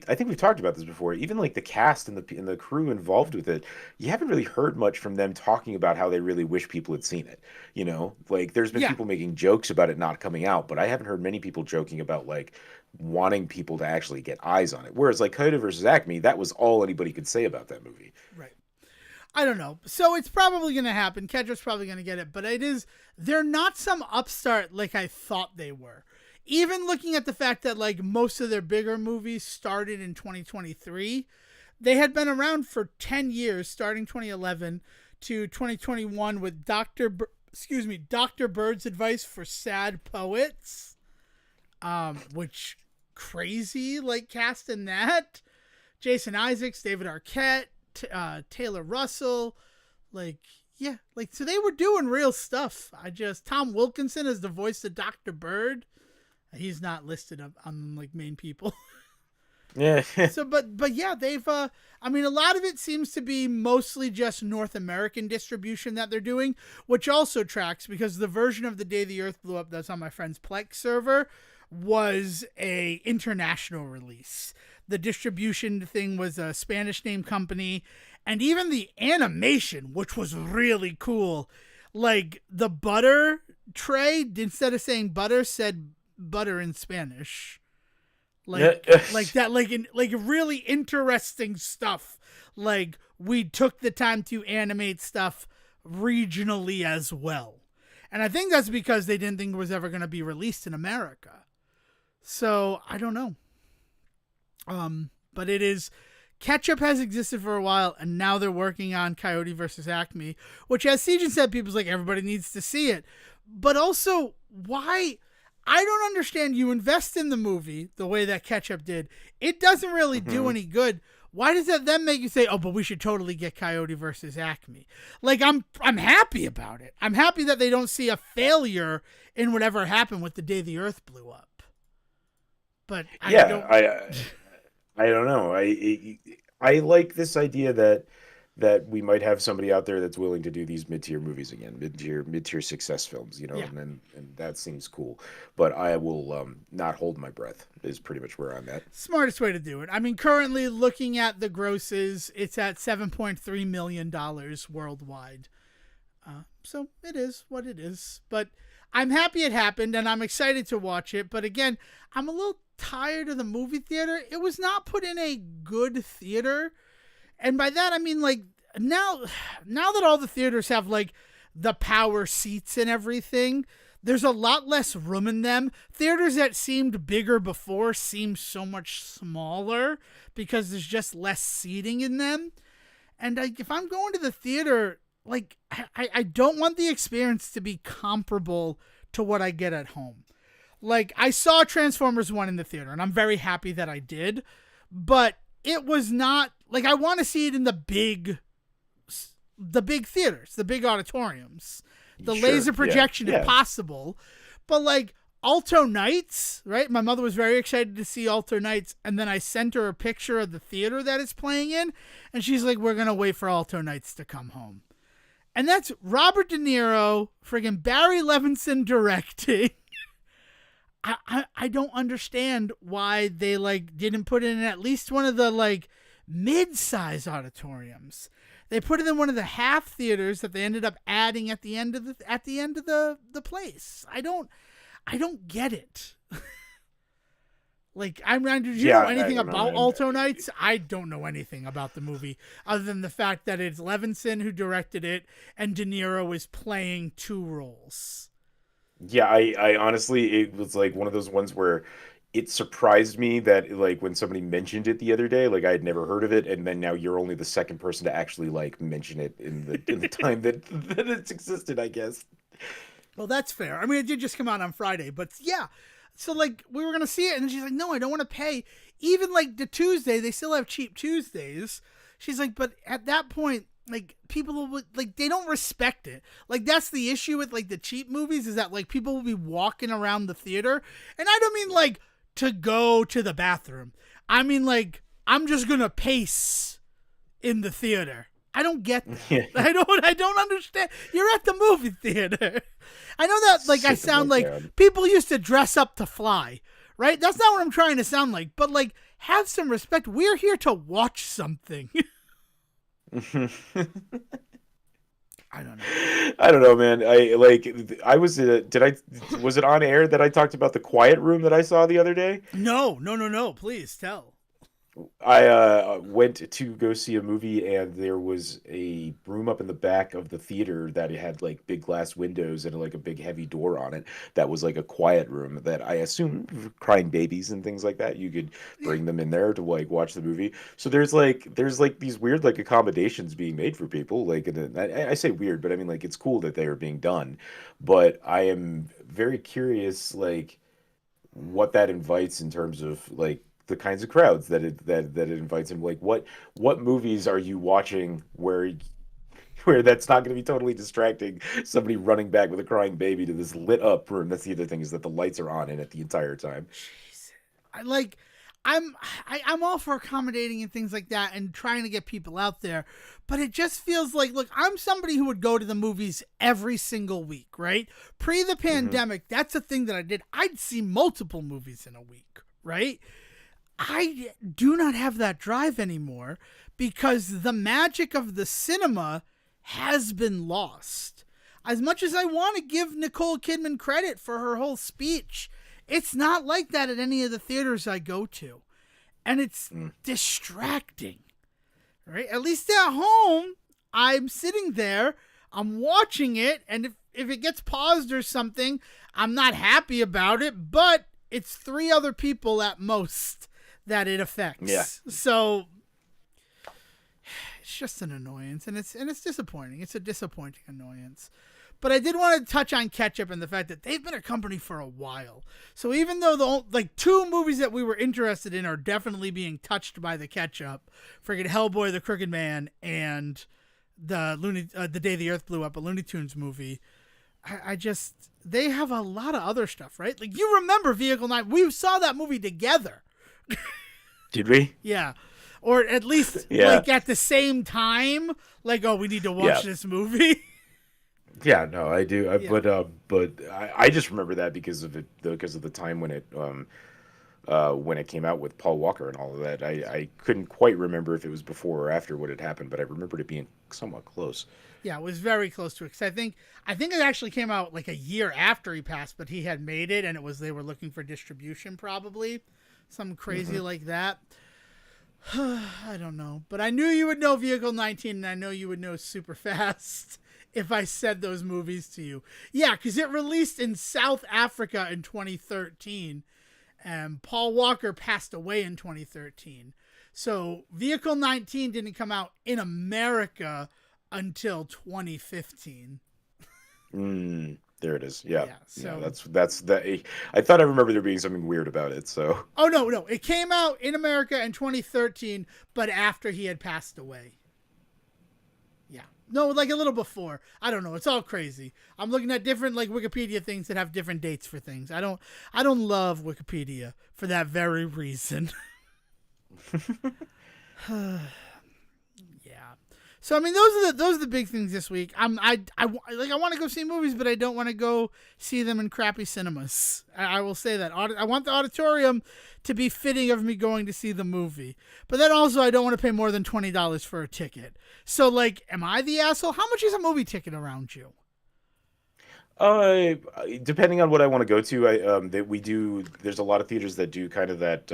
I think we've talked about this before. Even like the cast and the crew involved with it, you haven't really heard much from them talking about how they really wish people had seen it. You know, like there's been Yeah, people making jokes about it not coming out, but I haven't heard many people joking about like wanting people to actually get eyes on it. Whereas like Coda versus Acme, that was all anybody could say about that movie. right. I don't know. So it's probably going to happen. Ketchup's probably going to get it, but they're not some upstart like I thought they were. Even looking at the fact that like most of their bigger movies started in 2023, they had been around for 10 years, starting 2011 to 2021 with Dr. Bird's Advice for Sad Poets, which crazy like cast in that. Jason Isaacs, David Arquette, Taylor Russell, like yeah, like so they were doing real stuff. Tom Wilkinson is the voice of Dr. Bird. He's not listed on like main people. Yeah. So but yeah, they've I mean a lot of it seems to be mostly just North American distribution that they're doing, which also tracks because the version of The Day the Earth Blew Up that's on my friend's Plex server was a international release. The distribution thing was a Spanish name company, and even the animation, which was really cool. Like the butter tray, instead of saying butter, said butter in Spanish. Like that, like really interesting stuff. Like we took the time to animate stuff regionally as well. And I think that's because they didn't think it was ever going to be released in America. So I don't know. But it is Ketchup has existed for a while, and now they're working on Coyote versus Acme, which, as Siegen said, people's like everybody needs to see it. But also, why? I don't understand. You invest in the movie the way that Ketchup did. It doesn't really do any good. Why does that then make you say, "Oh, but we should totally get Coyote versus Acme"? Like I'm happy about it. I'm happy that they don't see a failure in whatever happened with The Day the Earth Blew Up. But Yeah, I don't know. I like this idea that that we might have somebody out there that's willing to do these mid-tier movies again, mid-tier success films, Yeah. and that seems cool. But I will not hold my breath is pretty much where I'm at. Smartest way to do it. I mean, currently looking at the grosses, it's at $7.3 million worldwide. So it is what it is. But I'm happy it happened, and I'm excited to watch it. But again, I'm a little tired of the movie theater. It was not put in a good theater. And by that, I mean, like, now that all the theaters have, like, the power seats and everything, there's a lot less room in them. Theaters that seemed bigger before seem so much smaller because there's just less seating in them. And like, if I'm going to the theater, like, I don't want the experience to be comparable to what I get at home. Like, I saw Transformers 1 in the theater, and I'm very happy that I did. But it was not, like, I want to see it in the big theaters, the big auditoriums. The laser projection, if possible. But, like, Alto Nights, right? My mother was very excited to see Alto Nights, and then I sent her a picture of the theater that it's playing in, and she's like, we're going to wait for Alto Nights to come home. And that's Robert De Niro, friggin' Barry Levinson directing. I don't understand why they, like, didn't put it in at least one of the, like, mid-size auditoriums. They put it in one of the half theaters that they ended up adding at the end of the place. I don't get it. Like, did you know anything about Alto Nights? I don't know anything about the movie other than the fact that it's Levinson who directed it and De Niro is playing two roles. Yeah, I honestly, it was like one of those ones where it surprised me that, like, when somebody mentioned it the other day, like, I had never heard of it, and then now you're only the second person to actually, like, mention it in the time that it's existed, I guess. Well, that's fair. I mean, it did just come out on Friday, but yeah. So, like, we were going to see it, and she's like, no, I don't want to pay. Even, like, the Tuesday, they still have cheap Tuesdays. She's like, but at that point, like, people will, like, they don't respect it. Like, that's the issue with, like, the cheap movies is that, like, people will be walking around the theater. And I don't mean, like, to go to the bathroom. I mean, like, I'm just going to pace in the theater. I don't get that. Yeah. I don't understand. You're at the movie theater. I know that, like, I sound like people used to dress up to fly, right? That's not what I'm trying to sound like. But, like, have some respect. We're here to watch something. I don't know, man. Was it on air that I talked about the quiet room that I saw the other day? No. Please tell. I went to go see a movie, and there was a room up in the back of the theater that had, like, big glass windows and, like, a big heavy door on it that was, like, a quiet room that I assume crying babies and things like that, you could bring them in there to, like, watch the movie. So there's these weird, like, accommodations being made for people. Like, and I say weird, but I mean, like, it's cool that they are being done. But I am very curious, like, what that invites in terms of, like, the kinds of crowds that it invites him. Like, what movies are you watching where that's not going to be totally distracting, somebody running back with a crying baby to this lit up room? That's the other thing, is that the lights are on in it the entire time. Jeez. I'm all for accommodating and things like that and trying to get people out there, but it just feels like, look, I'm somebody who would go to the movies every single week, right? Pre the pandemic, that's a thing that I did. I'd see multiple movies in a week, right? I do not have that drive anymore because the magic of the cinema has been lost. As much as I want to give Nicole Kidman credit for her whole speech, it's not like that at any of the theaters I go to. And it's distracting, right? At least at home, I'm sitting there, I'm watching it, and if it gets paused or something, I'm not happy about it, but it's 3 other people at most that it affects. Yeah. So it's just an annoyance, and it's disappointing. It's a disappointing annoyance. But I did want to touch on Ketchup and the fact that they've been a company for a while. So even though the 2 movies that we were interested in are definitely being touched by the Ketchup, friggin' Hellboy, the Crooked Man, and the Day the Earth Blew Up, a Looney Tunes movie, they have a lot of other stuff, right? Like, you remember Vehicle 9? We saw that movie together. Did we? Yeah. or at least Yeah. like at the same time, like, oh, we need to watch Yeah. this movie. Yeah, no, I do. Yeah. But I just remember that because of the time when it came out with Paul Walker and all of that. I couldn't quite remember if it was before or after what had happened, but I remembered it being somewhat close. Yeah, it was very close to it. 'Cause I think it actually came out like a year after he passed, but he had made it, and they were looking for distribution, probably something crazy like that. I don't know, but I knew you would know Vehicle 19, and I know you would know Super Fast if I said those movies to you. Yeah, because it released in South Africa in 2013, and Paul Walker passed away in 2013. So Vehicle 19 didn't come out in America until 2015. There it is. Yeah. Yeah, so That's that. I thought I remember there being something weird about it. So. oh no, it came out in America in 2013, but after he had passed away. Yeah, no, like a little before. I don't know. It's all crazy. I'm looking at different like Wikipedia things that have different dates for things. I don't love Wikipedia for that very reason. Yeah. So I mean, those are the big things this week. I want to go see movies, but I don't want to go see them in crappy cinemas. I will say that. I want the auditorium to be fitting of me going to see the movie, but then also I don't want to pay more than $20 for a ticket. So like, am I the asshole? How much is a movie ticket around you? Uh, Depending on what I want to go to, there's a lot of theaters that do kind of that.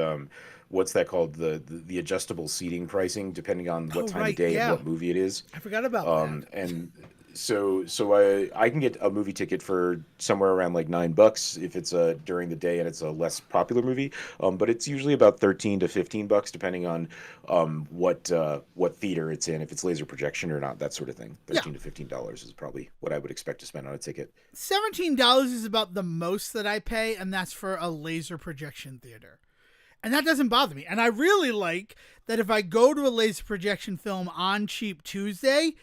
What's that called? The adjustable seating pricing, depending on what Oh time right, of day yeah. and what movie it is. I forgot about that. And so I can get a movie ticket for somewhere around like $9 if it's during the day and it's a less popular movie. But it's usually about 13 to $15 depending on what theater it's in, if it's laser projection or not, that sort of thing. Yeah. $13 to $15 is probably what I would expect to spend on a ticket. $17 is about the most that I pay, and that's for a laser projection theater. And that doesn't bother me. And I really like that if I go to a laser projection film on Cheap Tuesday,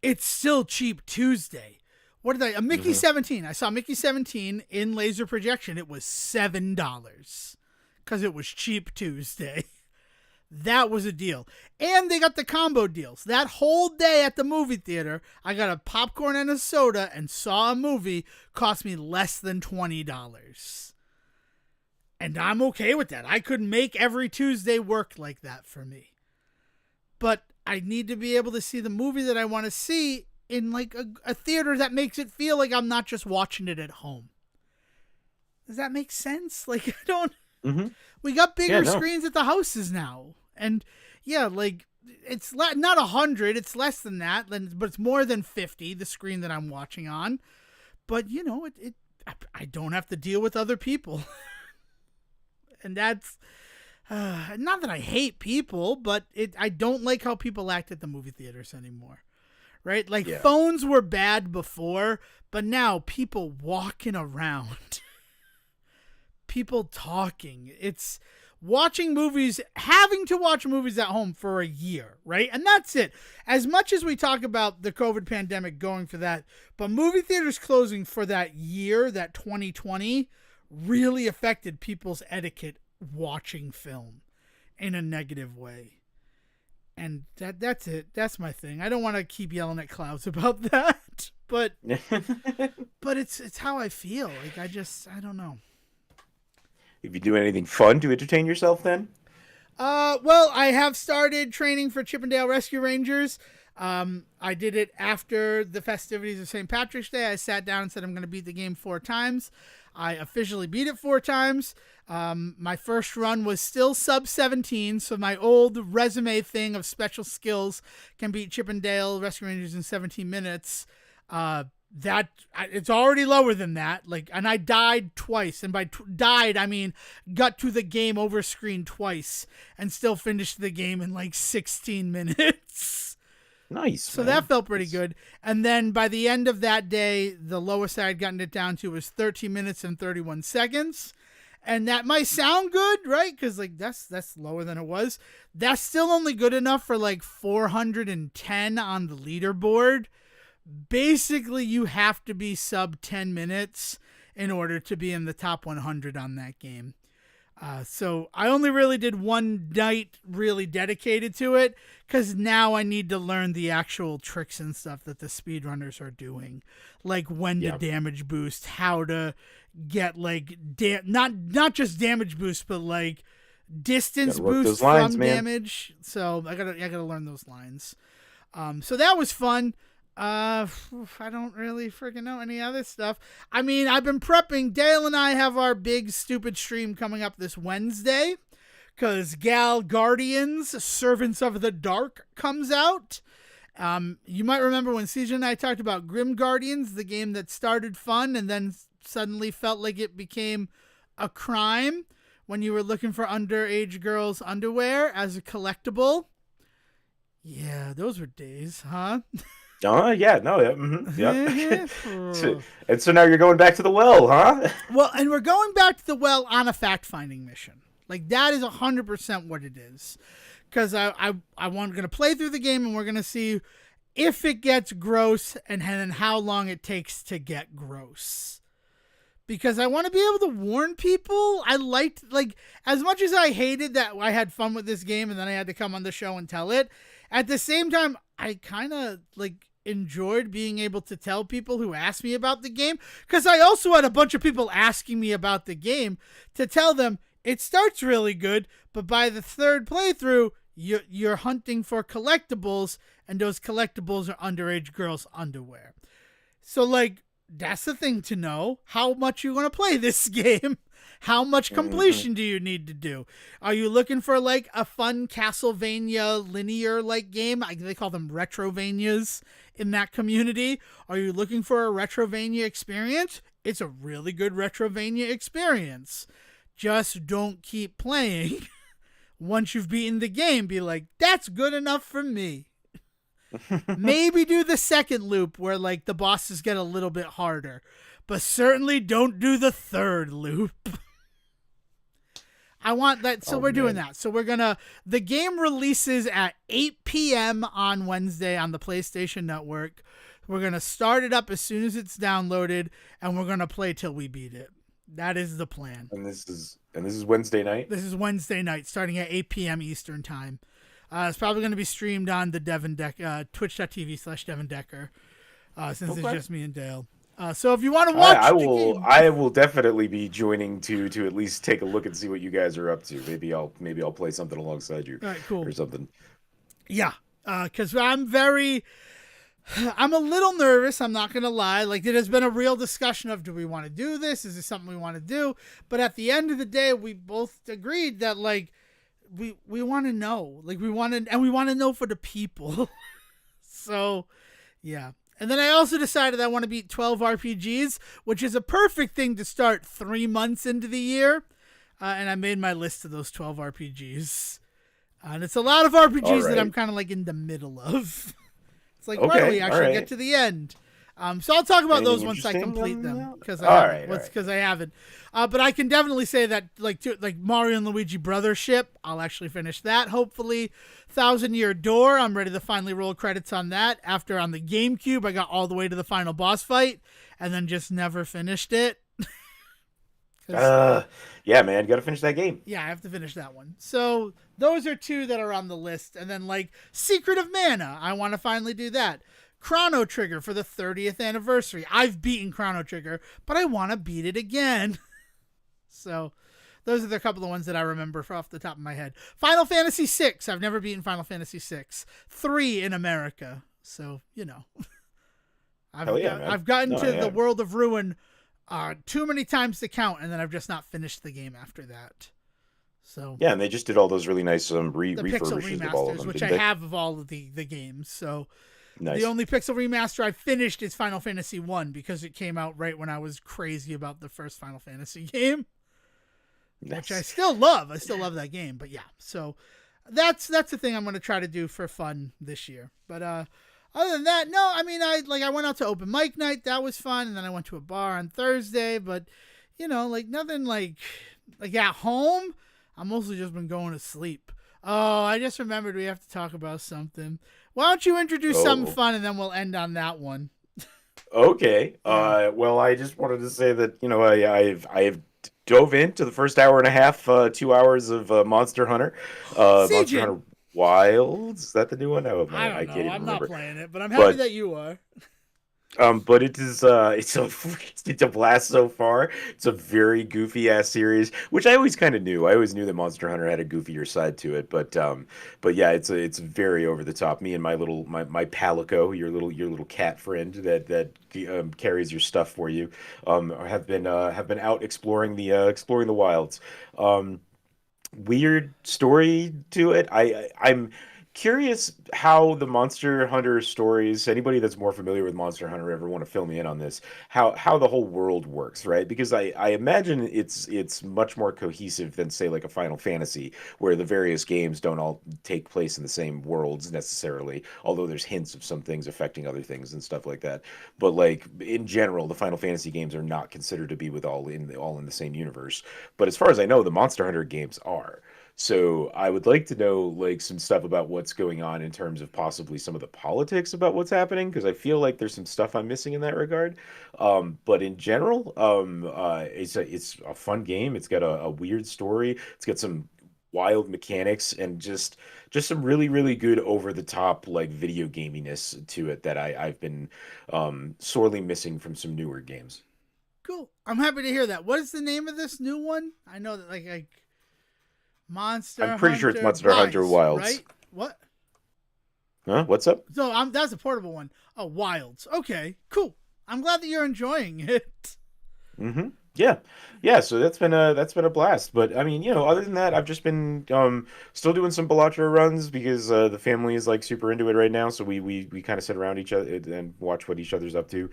it's still Cheap Tuesday. What did a Mickey 17. I saw Mickey 17 in laser projection. It was $7 because it was Cheap Tuesday. That was a deal. And they got the combo deals. That whole day at the movie theater, I got a popcorn and a soda and saw a movie, cost me less than $20. And I'm okay with that. I could make every Tuesday work like that for me. But I need to be able to see the movie that I want to see in like a theater that makes it feel like I'm not just watching it at home. Does that make sense? Like, I don't... Mm-hmm. We got bigger Yeah, no. screens at the houses now. And yeah, like, it's not 100, it's less than that, but it's more than 50, the screen that I'm watching on. But, you know, I don't have to deal with other people. And that's not that I hate people, but I don't like how people act at the movie theaters anymore. Right? Like, Yeah. phones were bad before, but now people walking around. People talking. It's watching movies, having to watch movies at home for a year, right? And that's it. As much as we talk about the COVID pandemic going for that, but movie theaters closing for that year, that 2020, really affected people's etiquette watching film in a negative way. And that's it. That's my thing. I don't want to keep yelling at clouds about that, but it's how I feel. Like, I don't know. If you do anything fun to entertain yourself, then Well, I have started training for Chippendale Rescue Rangers. I did it after the festivities of St. Patrick's Day. I sat down and said I'm going to beat the game 4 times. I officially beat it 4 times. My first run was still sub 17, so my old resume thing of special skills can beat Chippendale Rescue Rangers in 17 minutes. It's already lower than that. Like, and I died twice, and by died I mean got to the game over screen twice, and still finished the game in like 16 minutes. nice. So man. that felt pretty good. And then by the end of that day, the lowest I had gotten it down to was 13 minutes and 31 seconds. And that might sound good, right? Because like that's lower than it was. That's still only good enough for like 410 on the leaderboard. Basically, you have to be sub 10 minutes in order to be in the top 100 on that game. So I only really did one night really dedicated to it because now I need to learn the actual tricks and stuff that the speedrunners are doing, like when to Yeah. damage boost, how to get like not just damage boost, but like distance Gotta work boost those lines, from man. damage. So I gotta learn those lines. So that was fun. I don't really freaking know any other stuff. I mean, I've been prepping. Dale and I have our big stupid stream coming up this Wednesday because Gal Guardians Servants of the Dark comes out. You might remember when CJ and I talked about Grim Guardians, the game that started fun and then suddenly felt like it became a crime when you were looking for underage girls' underwear as a collectible. Yeah, those were days, huh? Oh, yeah, no, yeah, yep. And so now you're going back to the well, huh? Well, and we're going back to the well on a fact-finding mission. Like, that is 100% what it is. Because I want going to play through the game, and we're going to see if it gets gross and then how long it takes to get gross. Because I want to be able to warn people. I liked, like, as much as I hated that I had fun with this game and then I had to come on the show and tell it, at the same time, I kind of, like, enjoyed being able to tell people who asked me about the game. Because I also had a bunch of people asking me about the game to tell them it starts really good, but by the third playthrough, you're hunting for collectibles, and those collectibles are underage girls' underwear. So, like, that's the thing to know. How much you want to play this game? How much completion do you need to do? Are you looking for like a fun Castlevania linear like game? They call them Retrovanias in that community. Are you looking for a Retrovania experience? It's a really good Retrovania experience. Just don't keep playing. Once you've beaten the game, be like, that's good enough for me. Maybe do the second loop where like the bosses get a little bit harder, but certainly don't do the third loop. I want that. So we're doing that. So the game releases at 8 p.m. on Wednesday on the PlayStation Network. We're going to start it up as soon as it's downloaded, and we're going to play till we beat it. That is the plan. And this is Wednesday night? This is Wednesday night, starting at 8 p.m. Eastern time. It's probably going to be streamed on the Devon twitch.tv/Devon Decker, since it's just me and Dale. So if you want to watch I will definitely be joining to at least take a look and see what you guys are up to. Maybe I'll play something alongside you. All right, cool. Or something. Yeah. Because I'm a little nervous. I'm not going to lie. Like, there has been a real discussion of, do we want to do this? Is this something we want to do? But at the end of the day, we both agreed that, like, we want to know. Like, we want to know for the people. So, yeah. And then I also decided I want to beat 12 RPGs, which is a perfect thing to start 3 months into the year. And I made my list of those 12 RPGs. And it's a lot of RPGs that I'm kind of like in the middle of. It's like, where do we actually get to the end? So I'll talk about those once I complete them, because I haven't. But I can definitely say that like Mario and Luigi Brothership, I'll actually finish that. Hopefully, 1,000 Year Door, I'm ready to finally roll credits on that. After on the GameCube, I got all the way to the final boss fight and then just never finished it. Yeah, man, you gotta finish that game. Yeah, I have to finish that one. So those are two that are on the list, and then like Secret of Mana, I want to finally do that. Chrono Trigger for the 30th anniversary. I've beaten Chrono Trigger, but I want to beat it again. So those are the couple of ones that I remember off the top of my head. Final Fantasy VI. I've never beaten Final Fantasy VI. 3 in America. So, you know. I've gotten the World of Ruin too many times to count, and then I've just not finished the game after that. So yeah, and they just did all those really nice the pixel refurbishes of all of remasters, them, which I have of all of the games. So nice. The only pixel remaster I finished is Final Fantasy 1 because it came out right when I was crazy about the first Final Fantasy game. Nice. Which I still love. I still love that game. But yeah, so that's the thing I'm going to try to do for fun this year. But other than that, no, I mean, I went out to open mic night. That was fun. And then I went to a bar on Thursday. But, you know, like nothing like at home, I've mostly just been going to sleep. Oh, I just remembered we have to talk about something. Why don't you introduce something fun and then we'll end on that one. Okay. Well, I just wanted to say that, you know, I have dove into the first hour and a half, 2 hours of Monster Hunter. Monster Siegen. Hunter Wilds, is that the new one? Oh I man, don't I know. can't even I'm not remember. playing it, but I'm happy But that you are. but it is it's a it's a blast so far. It's a very goofy ass series, which I always kind of knew. I always knew that Monster Hunter had a goofier side to it, but yeah, it's very over the top. Me and my Palico, your little cat friend that carries your stuff for you, have been out exploring the wilds. Um, Weird story to it. I'm curious how the Monster Hunter stories, anybody that's more familiar with Monster Hunter ever want to fill me in on this, how the whole world works, right? Because I imagine it's much more cohesive than say like a Final Fantasy, where the various games don't all take place in the same worlds necessarily, although there's hints of some things affecting other things and stuff like that. But like in general, the Final Fantasy games are not considered to be with all in the same universe. But as far as I know, the Monster Hunter games are. So I would like to know like some stuff about what's going on in terms of possibly some of the politics about what's happening because I feel like there's some stuff I'm missing in that regard. But in general, it's a fun game. It's got a weird story. It's got some wild mechanics and just some really good over the top like video gaminess to it that I've been sorely missing from some newer games. Cool. I'm happy to hear that. What is the name of this new one? I know that like I'm Monster pretty sure it's Hunter Monster Hunter Rise, Wilds. right? What? Huh? What's up? So that's a portable one. Oh, Wilds. Okay, cool. I'm glad that you're enjoying it. Mm-hmm. Yeah, yeah. So that's been a blast. But I mean, other than that, I've just been still doing some Balatro runs because the family is like super into it right now. So we kind of sit around each other and watch what each other's up to,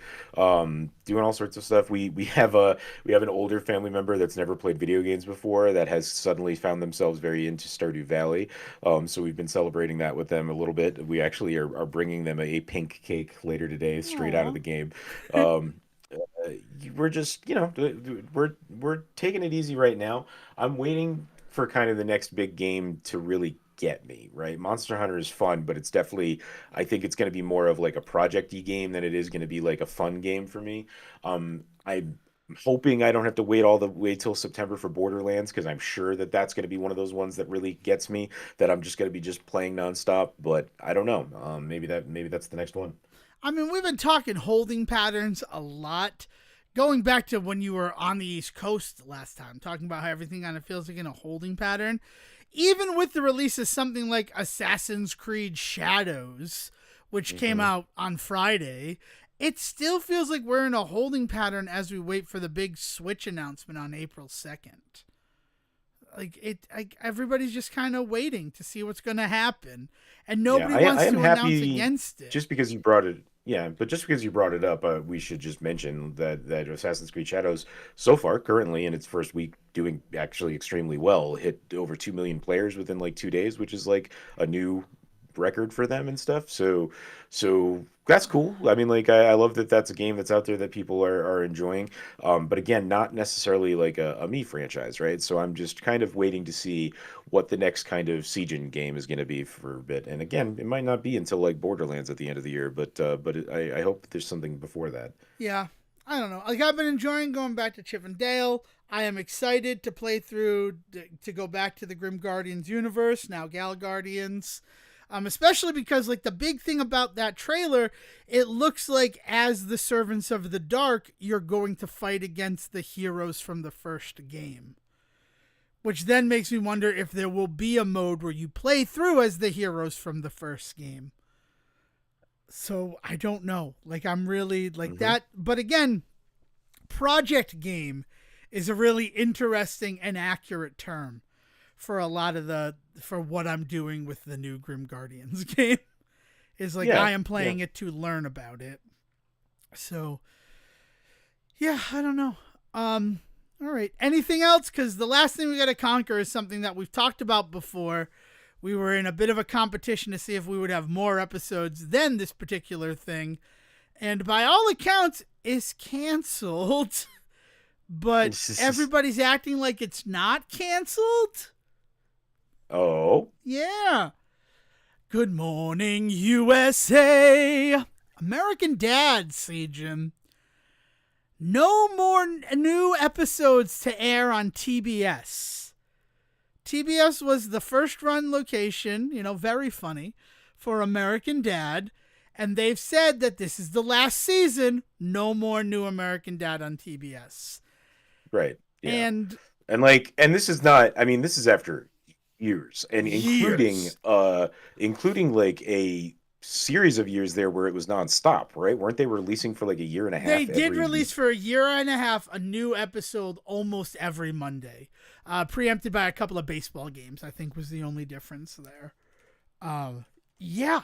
doing all sorts of stuff. We have an older family member that's never played video games before that has suddenly found themselves very into Stardew Valley. So we've been celebrating that with them a little bit. We actually are bringing them a pink cake later today, straight out of Aw. the game. Um, we're just we're taking it easy right now. I'm waiting for kind of the next big game to really get me, right? Monster Hunter is fun, but it's definitely, I think it's going to be more of like a project-y game than it is going to be like a fun game for me. I'm hoping I don't have to wait all the way till September for Borderlands because I'm sure that that's going to be one of those ones that really gets me that I'm just going to be just playing nonstop, but I don't know. Maybe that's the next one. I mean, we've been talking holding patterns a lot. Going back to when you were on the East Coast last time, talking about how everything kind of feels like in a holding pattern. Even with the release of something like Assassin's Creed Shadows, which came Hmm. out on Friday, it still feels like we're in a holding pattern as we wait for the big Switch announcement on April 2nd. Everybody's just kind of waiting to see what's going to happen, and Yeah, nobody I wants am to announce happy against it. just because you brought it. Yeah, but just because you brought it up, we should just mention that Assassin's Creed Shadows so far, currently in its first week, doing actually extremely well. Hit over 2 million players within like 2 days, which is like a new record for them and stuff. So that's cool. I mean, like I love that that's a game that's out there that people are enjoying. But again, not necessarily like a me franchise, right? So I'm just kind of waiting to see what the next kind of Siegen game is going to be for a bit. And again, it might not be until like Borderlands at the end of the year, I hope there's something before that. Yeah, I don't know. Like I've been enjoying going back to Chip and Dale. I am excited to play through to go back to the Grim Guardians universe now, Gal Guardians. Especially because like the big thing about that trailer, it looks like as the Servants of the Dark, you're going to fight against the heroes from the first game. Which then makes me wonder if there will be a mode where you play through as the heroes from the first game. So I don't know. Like I'm really like Hmm. that. But again, project game is a really interesting and accurate term for a lot of the for what I'm doing with the new Grim Guardians game. Is like Yeah, I am yeah. playing it to learn about it. So yeah, I don't know. All right. Anything else? Because the last thing we got to conquer is something that we've talked about before. We were in a bit of a competition to see if we would have more episodes than this particular thing, and by all accounts, is canceled. But everybody's acting like it's not canceled. Oh, Yeah. Good morning, USA. American Dad, Siegen. No more new episodes to air on TBS. TBS was the first run location, very funny, for American Dad. And they've said that this is the last season. No more new American Dad on TBS. Right. Yeah. And And this is not, I mean, this is after years, and years. including like a series of years there where it was nonstop, right? Weren't they releasing for like a year and a They half did every release for a year and a half a new episode almost every Monday, preempted by a couple of baseball games. I think was the only difference there. Yeah,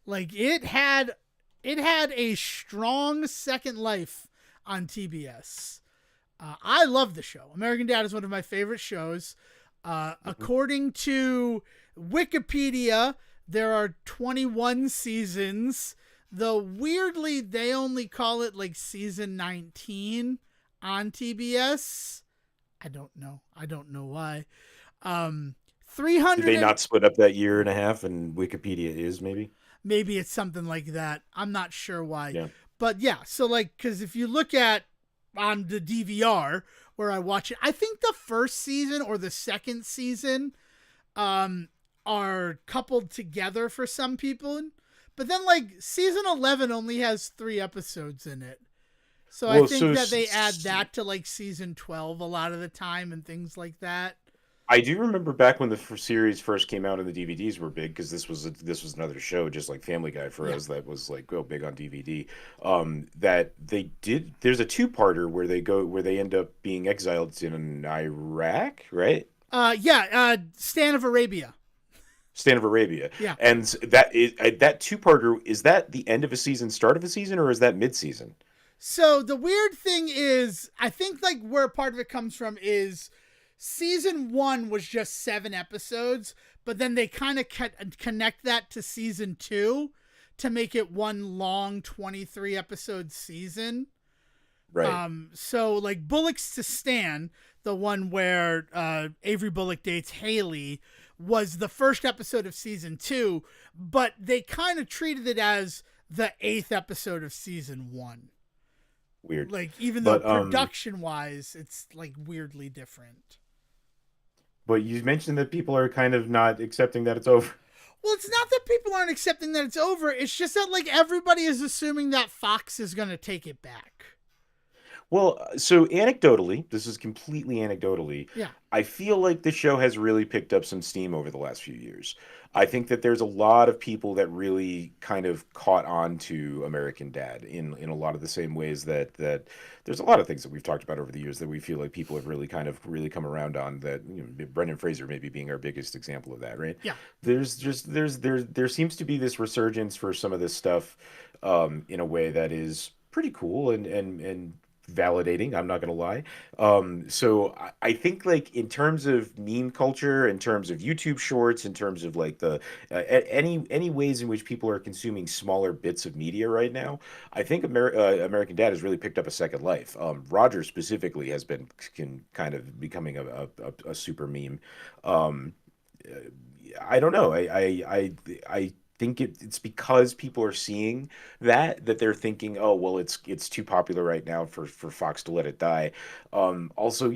like it had a strong second life on TBS. I love the show. American Dad is one of my favorite shows. According to Wikipedia, there are 21 seasons, though weirdly they only call it like season 19 on TBS. I don't know why. 300 Did they not split up that year and a half, and Wikipedia is maybe? maybe it's something like that. I'm not sure why. Yeah. But yeah, so like cuz if you look at on the DVR where I watch it, I think the first season or the second season are coupled together for some people. But then like season 11 only has 3 episodes in it. So I think that they add that to like season 12 a lot of the time and things like that. I do remember back when the series first came out and the DVDs were big, because this was another show just like Family Guy for Yeah. us that was like real big on DVD. That they did. There's a two-parter where they end up being exiled in Iraq, right? Stan of Arabia. Stand of Arabia. Yeah. And that two-parter, is that the end of a season, start of a season, or is that mid-season? So the weird thing is, I think like where part of it comes from is season 1 was just 7 episodes, but then they kind of connect that to season 2 to make it one long 23 episode season. Right. So like Bullock's to Stan, the one where Avery Bullock dates Haley, was the first episode of season 2, but they kind of treated it as the 8th episode of season 1. Weird. Like, even though But production wise, it's like weirdly different. but you mentioned that people are kind of not accepting that it's over. Well, it's not that people aren't accepting that it's over. It's just that like everybody is assuming that Fox is going to take it back. Well, so anecdotally, this is completely anecdotally, Yeah. I feel like the show has really picked up some steam over the last few years. I think that there's a lot of people that really kind of caught on to American Dad in a lot of the same ways that there's a lot of things that we've talked about over the years that we feel like people have really really come around on, that, Brendan Fraser maybe being our biggest example of that, right? Yeah. There seems to be this resurgence for some of this stuff in a way that is pretty cool and validating. I'm not gonna lie. So I think like in terms of meme culture, in terms of YouTube shorts, in terms of like the any ways in which people are consuming smaller bits of media right now, I think American Dad has really picked up a second life. Roger specifically has been kind of becoming a super meme. Um, I don't know. I think it's because people are seeing that they're thinking, oh well, it's too popular right now for Fox to let it die. Also,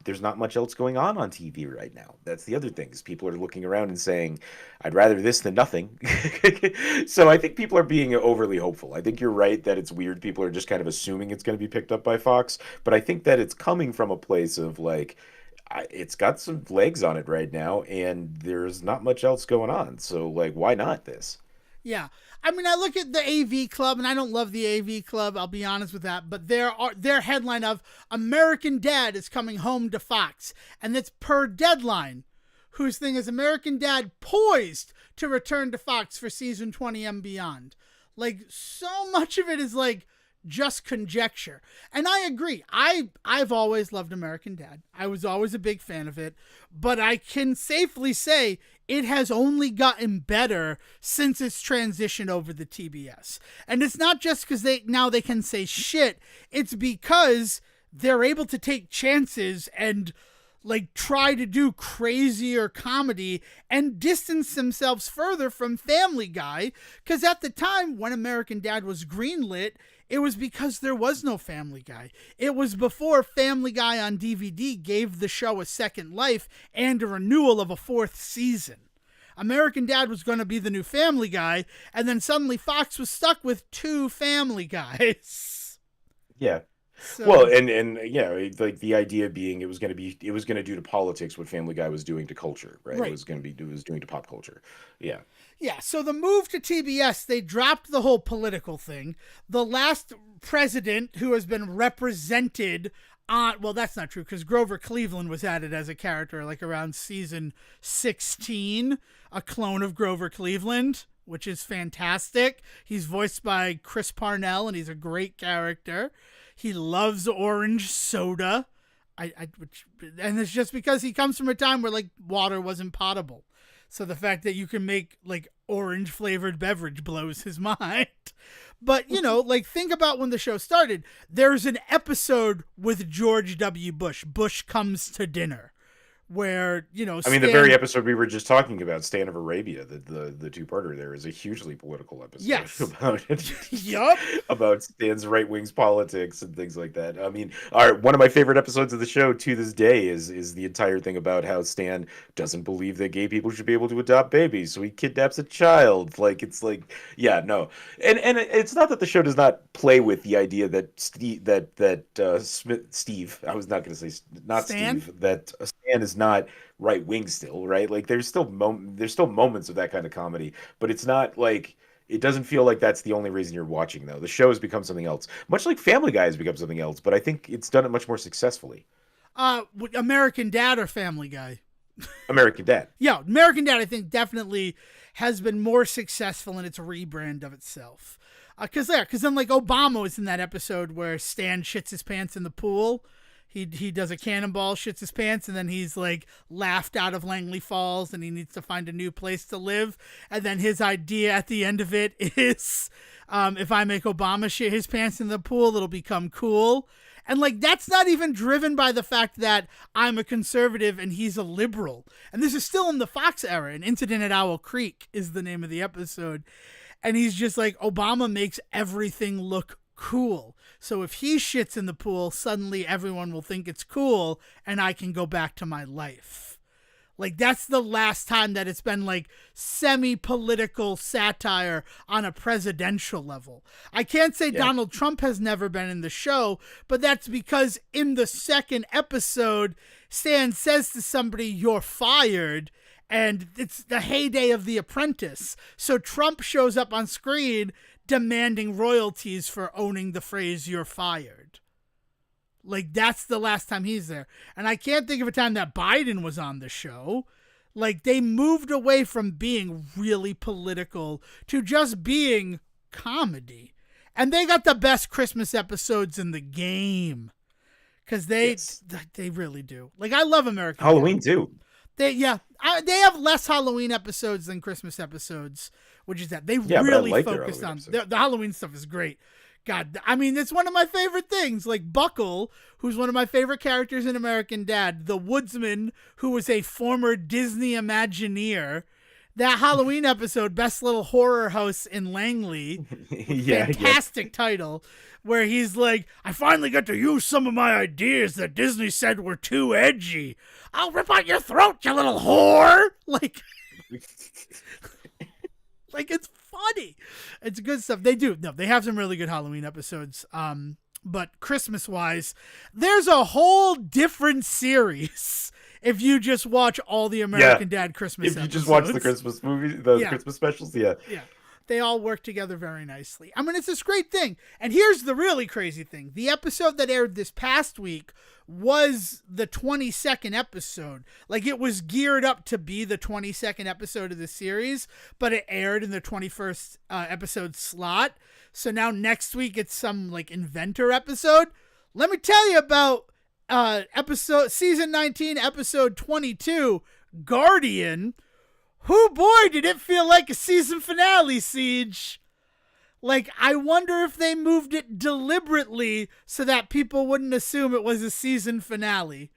there's not much else going on TV right now. That's the other thing, is people are looking around and saying, I'd rather this than nothing. So I think people are being overly hopeful. I think you're right that it's weird. People are just kind of assuming it's going to be picked up by Fox, but I think that it's coming from a place of like, it's got some legs on it right now, and there's not much else going on. So, like, why not this? Yeah. I mean, I look at the AV Club, and I don't love the AV Club, I'll be honest with that, but their headline of American Dad is coming home to Fox, and that's per Deadline, whose thing is American Dad poised to return to Fox for season 20 and beyond. Like, so much of it is like just conjecture. And I agree. I've always loved American Dad. I was always a big fan of it, but I can safely say it has only gotten better since its transition over the TBS. And it's not just because they can say shit. It's because they're able to take chances and like try to do crazier comedy and distance themselves further from Family Guy. Because at the time when American Dad was greenlit, it was because there was no Family Guy. It was before Family Guy on DVD gave the show a second life and a renewal of a fourth season. American Dad was going to be the new Family Guy, and then suddenly Fox was stuck with two Family Guys. Yeah. So, Well, and yeah, like the idea being it was going to do to politics what Family Guy was doing to culture, right? Right. It was doing to pop culture. Yeah. Yeah, so the move to TBS, they dropped the whole political thing. The last president who has been represented on, well, that's not true because Grover Cleveland was added as a character like around season 16, a clone of Grover Cleveland, which is fantastic. He's voiced by Chris Parnell, and he's a great character. He loves orange soda. And it's just because he comes from a time where like water wasn't potable. So the fact that you can make like orange flavored beverage blows his mind. But, you know, like think about when the show started. There's an episode with George W. Bush. Bush Comes to Dinner. Where, you know, I mean, the very episode we were just talking about, Stan of Arabia, the two-parter there is a hugely political episode. Yes. About Yup. about Stan's right-wing's politics and things like that. I mean, one of my favorite episodes of the show to this day is the entire thing about how Stan doesn't believe that gay people should be able to adopt babies, so he kidnaps a child. Like, it's like, yeah, no. And it's not that the show does not play with the idea that Steve, I was not going to say, not Stan? Steve, that Stan is not right wing still, right? Like there's still moments of that kind of comedy, but it's not like it doesn't feel like that's the only reason you're watching though. The show has become something else, much like Family Guy has become something else, but I think it's done it much more successfully. American Dad or Family Guy? American Dad. Yeah, American Dad I think definitely has been more successful in its rebrand of itself. Because then like Obama was in that episode where Stan shits his pants in the pool. He does a cannonball, shits his pants, and then he's like laughed out of Langley Falls and he needs to find a new place to live. And then his idea at the end of it is if I make Obama shit his pants in the pool, it'll become cool. And like that's not even driven by the fact that I'm a conservative and he's a liberal. And this is still in the Fox era. An Incident at Owl Creek is the name of the episode. And he's just like, Obama makes everything look cool. So if he shits in the pool, suddenly everyone will think it's cool and I can go back to my life. Like that's the last time that it's been like semi-political satire on a presidential level. I can't say Donald Trump has never been in the show, but that's because in the second episode, Stan says to somebody, "You're fired." And it's the heyday of The Apprentice. So Trump shows up on screen demanding royalties for owning the phrase "you're fired." Like that's the last time he's there. And I can't think of a time that Biden was on the show. Like they moved away from being really political to just being comedy. And they got the best Christmas episodes in the game. Because they really do. Like I love American Halloween Dad. too. They have less Halloween episodes than Christmas episodes, which is that they really like focused on the Halloween stuff is great. God, I mean, it's one of my favorite things. Like Buckle, who's one of my favorite characters in American Dad, the woodsman who was a former Disney Imagineer. That Halloween episode, Best Little Horror House in Langley, fantastic title, where he's like, I finally got to use some of my ideas that Disney said were too edgy. I'll rip out your throat, you little whore! Like it's funny. It's good stuff. They have some really good Halloween episodes. But Christmas-wise, there's a whole different series if you just watch all the American Dad Christmas episodes. If you just watch the Christmas movie, the Christmas specials, yeah. They all work together very nicely. I mean, it's this great thing. And here's the really crazy thing. The episode that aired this past week was the 22nd episode. Like, it was geared up to be the 22nd episode of the series, but it aired in the 21st episode slot. So now next week, it's some, like, inventor episode. Let me tell you about season 19, episode 22, Guardian. Whoo boy, did it feel like a season finale, Siege. Like, I wonder if they moved it deliberately so that people wouldn't assume it was a season finale.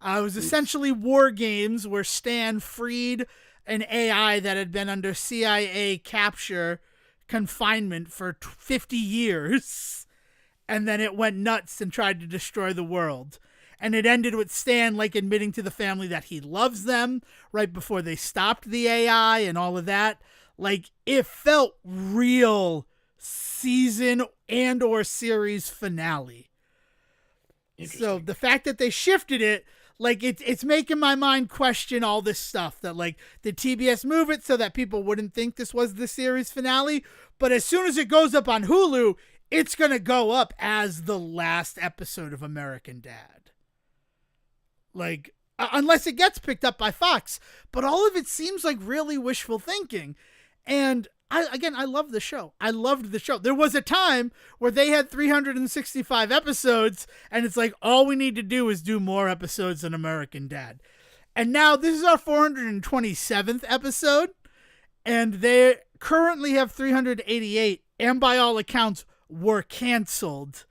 It was essentially war games where Stan freed an AI that had been under CIA capture confinement for 50 years. And then it went nuts and tried to destroy the world. And it ended with Stan like admitting to the family that he loves them right before they stopped the AI and all of that. Like, it felt real season and or series finale. So the fact that they shifted it, like, it's making my mind question all this stuff that, like, did TBS move it so that people wouldn't think this was the series finale? But as soon as it goes up on Hulu, it's going to go up as the last episode of American Dad. Like, unless it gets picked up by Fox. But all of it seems like really wishful thinking. And I love the show. I loved the show. There was a time where they had 365 episodes, and it's like, all we need to do is do more episodes than American Dad. And now this is our 427th episode, and they currently have 388, and by all accounts, were canceled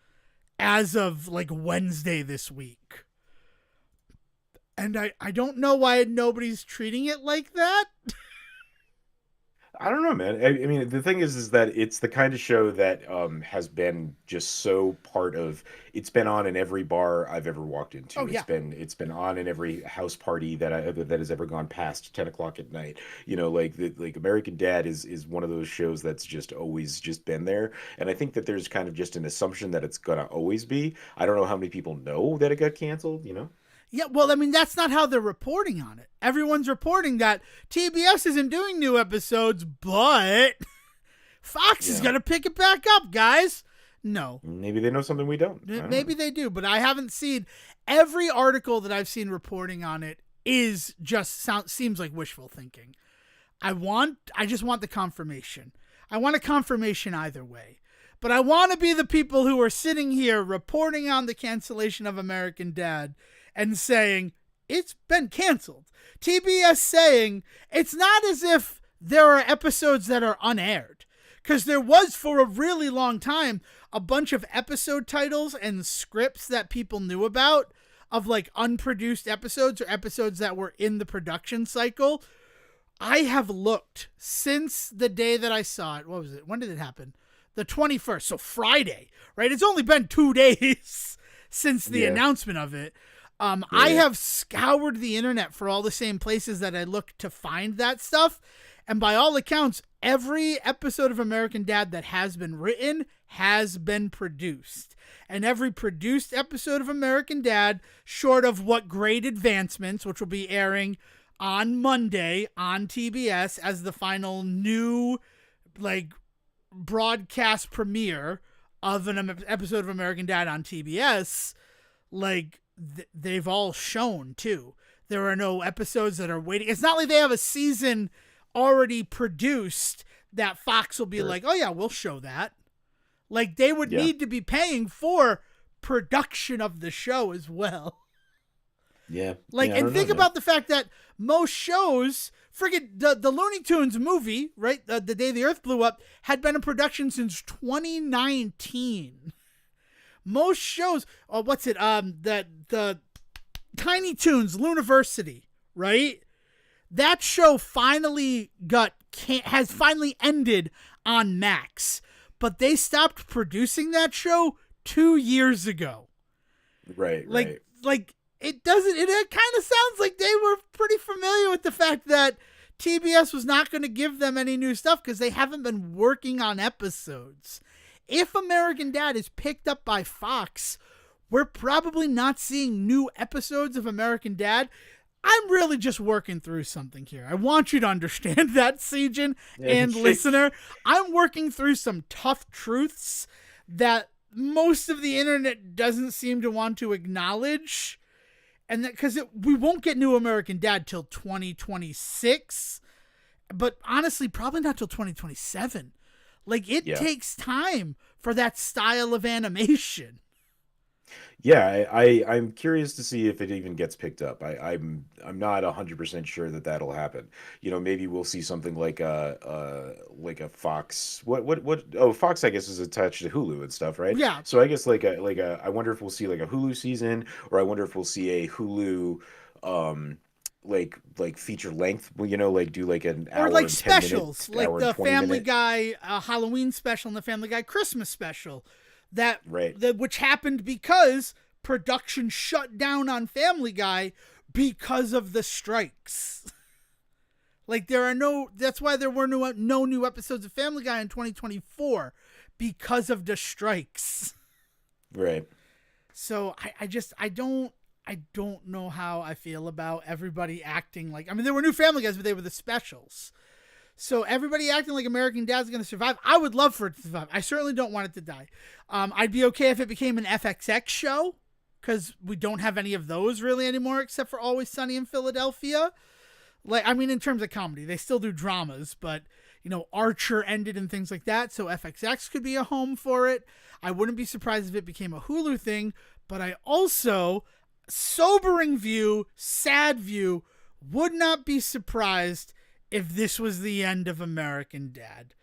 as of like Wednesday this week. And I don't know why nobody's treating it like that. I don't know, man. I mean, the thing is that it's the kind of show that has been just so part of. It's been on in every bar I've ever walked into. Oh, yeah. It's been on in every house party that has ever gone past 10 o'clock at night. You know, like American Dad is one of those shows that's just always just been there. And I think that there's kind of just an assumption that it's gonna always be. I don't know how many people know that it got canceled. You know. Yeah, well, I mean, that's not how they're reporting on it. Everyone's reporting that TBS isn't doing new episodes, but Fox is going to pick it back up, guys. No. Maybe they know something we don't. Maybe they do, but I haven't seen every article that I've seen reporting on it seems like wishful thinking. I just want the confirmation. I want a confirmation either way. But I want to be the people who are sitting here reporting on the cancellation of American Dad and saying, it's been canceled. TBS saying, it's not as if there are episodes that are unaired. Because there was, for a really long time, a bunch of episode titles and scripts that people knew about of, like, unproduced episodes or episodes that were in the production cycle. I have looked since the day that I saw it. What was it? When did it happen? The 21st. So Friday, right? It's only been 2 days since the announcement of it. I have scoured the internet for all the same places that I looked to find that stuff. And by all accounts, every episode of American Dad that has been written has been produced. And every produced episode of American Dad, short of What Great Advancements, which will be airing on Monday on TBS as the final new, like, broadcast premiere of an episode of American Dad on TBS, like, they've all shown too. There are no episodes that are waiting. It's not like they have a season already produced that Fox will be like, oh yeah, we'll show that. Like, they would need to be paying for production of the show as well. Yeah. Like, and think about the fact that most shows, friggin' the Looney Tunes movie, right? The Day the Earth Blew Up, had been in production since 2019. Most shows, the Tiny Toons, Looniversity, right? That show has finally ended on Max, but they stopped producing that show 2 years ago. Right. Like it kind of sounds like they were pretty familiar with the fact that TBS was not going to give them any new stuff because they haven't been working on episodes. If American Dad is picked up by Fox, we're probably not seeing new episodes of American Dad. I'm really just working through something here. I want you to understand that, Sejan and listener. I'm working through some tough truths that most of the internet doesn't seem to want to acknowledge. And that because we won't get new American Dad till 2026. But honestly, probably not till 2027. Like, it takes time for that style of animation. Yeah, I'm curious to see if it even gets picked up. I'm not 100% sure that that'll happen. Maybe we'll see something like a Fox. What? Oh, Fox I guess is attached to Hulu and stuff, right? Yeah, So I guess like a I wonder if we'll see like a Hulu season, or I wonder if we'll see a Hulu um like feature length, like do like an or hour like and 10 minute, specials, like hour and the 20 Family minute. Guy Halloween special and the Family Guy Christmas special, that Right. which happened because production shut down on Family Guy because of the strikes. Like there are no. That's why there were no new episodes of Family Guy in 2024 because of the strikes. Right. So I don't know how I feel about everybody acting like. I mean, there were new Family Guys, but they were the specials. So everybody acting like American Dad's going to survive. I would love for it to survive. I certainly don't want it to die. I'd be okay if it became an FXX show, because we don't have any of those really anymore, except for Always Sunny in Philadelphia. Like, I mean, in terms of comedy, they still do dramas, but Archer ended and things like that. So FXX could be a home for it. I wouldn't be surprised if it became a Hulu thing, but I also, sobering view, sad view, would not be surprised if this was the end of American Dad.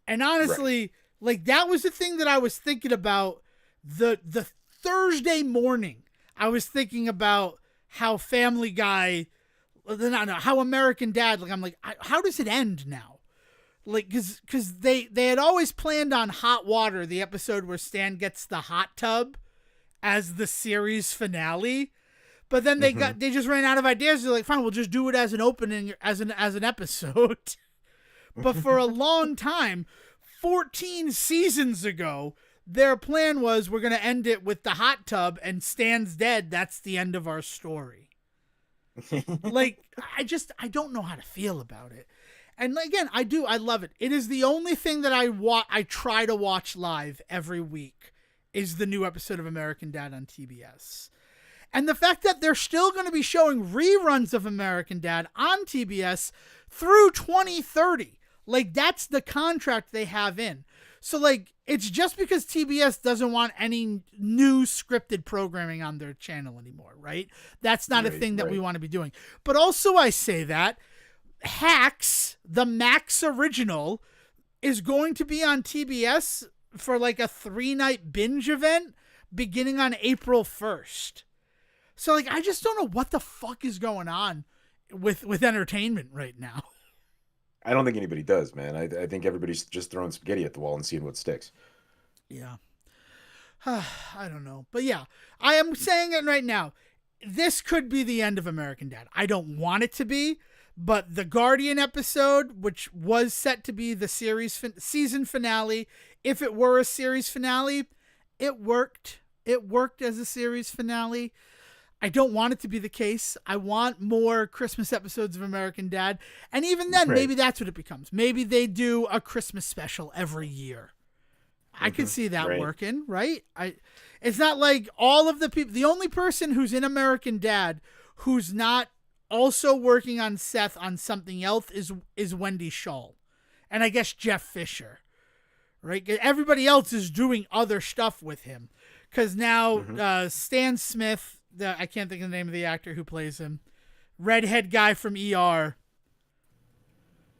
And Right. honestly, like that was the thing that I was thinking about the Thursday morning. I was thinking about how Family Guy, no, how American Dad. Like I'm like, how does it end now? Like, because they had always planned on Hot Water, the episode where Stan gets the hot tub, as the series finale. But then Hmm. they just ran out of ideas. They're like, fine, we'll just do it as an opening, as an episode. But for a long time, 14 seasons ago, their plan was we're going to end it with the hot tub and Stan's dead. That's the end of our story. Like, I don't know how to feel about it. And again, I love it. It is the only thing that I try to watch live every week is the new episode of American Dad on TBS. And the fact that they're still going to be showing reruns of American Dad on TBS through 2030. Like, that's the contract they have in. So, like, it's just because TBS doesn't want any new scripted programming on their channel anymore, right? That's not a Right. thing that we Right. want to be doing. But also, I say that Hacks, the Max original, is going to be on TBS for like a 3-night binge event beginning on April 1st. So like I just don't know what the fuck is going on with entertainment right now. I don't think anybody does, man. I think everybody's just throwing spaghetti at the wall and seeing what sticks. Yeah. I don't know. But yeah, I am saying it right now. This could be the end of American Dad. I don't want it to be, but the Guardian episode, which was set to be the season finale, if it were a series finale, it worked. It worked as a series finale. I don't want it to be the case. I want more Christmas episodes of American Dad. And even then, Right. maybe that's what it becomes. Maybe they do a Christmas special every year. I could see that Right. working, right? It's not like all of the people, the only person who's in American Dad who's not also working on Seth on something else is Wendy Schaal. And I guess Jeff Fisher, right? Everybody else is doing other stuff with him. Because now Hmm. Stan Smith, I can't think of the name of the actor who plays him, redhead guy from ER,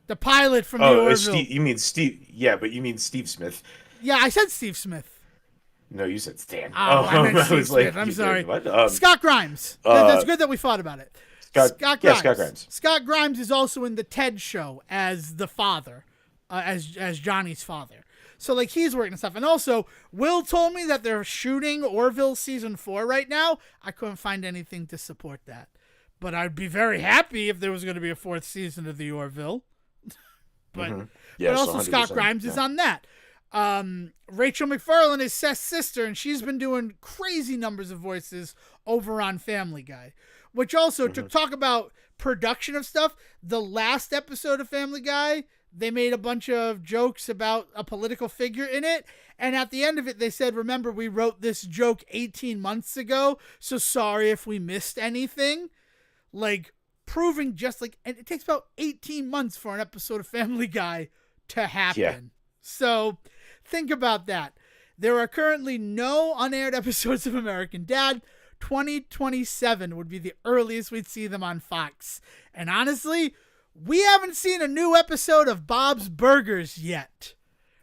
the pilot from the Oh, Orville. Steve. You mean Steve? Yeah, but you mean Steve Smith? Yeah, I said Steve Smith. No, you said Stan. Oh, Oh, I meant I Steve was like, Smith. I'm you did sorry. what? Scott Grimes. That's Uh, good that we thought about it. Scott. Yeah, Scott Grimes. Scott Grimes is also in the Ted Show as the father, as Johnny's father. So like he's working and stuff. And also, Will told me that they're shooting Orville season 4 right now. I couldn't find anything to support that, but I'd be very happy if there was going to be a 4th season of the Orville. But Hmm. but Yes, also Scott 100%. Grimes is Yeah. on that. Rachel McFarlane is Seth's sister, and she's been doing crazy numbers of voices over on Family Guy. Which also, to talk about production of stuff, the last episode of Family Guy, they made a bunch of jokes about a political figure in it. And at the end of it, they said, remember, we wrote this joke 18 months ago, so sorry if we missed anything. Like, proving just like, and it takes about 18 months for an episode of Family Guy to happen. Yeah. So think about that. There are currently no unaired episodes of American Dad. 2027 would be the earliest we'd see them on Fox. And honestly, we haven't seen a new episode of Bob's Burgers yet.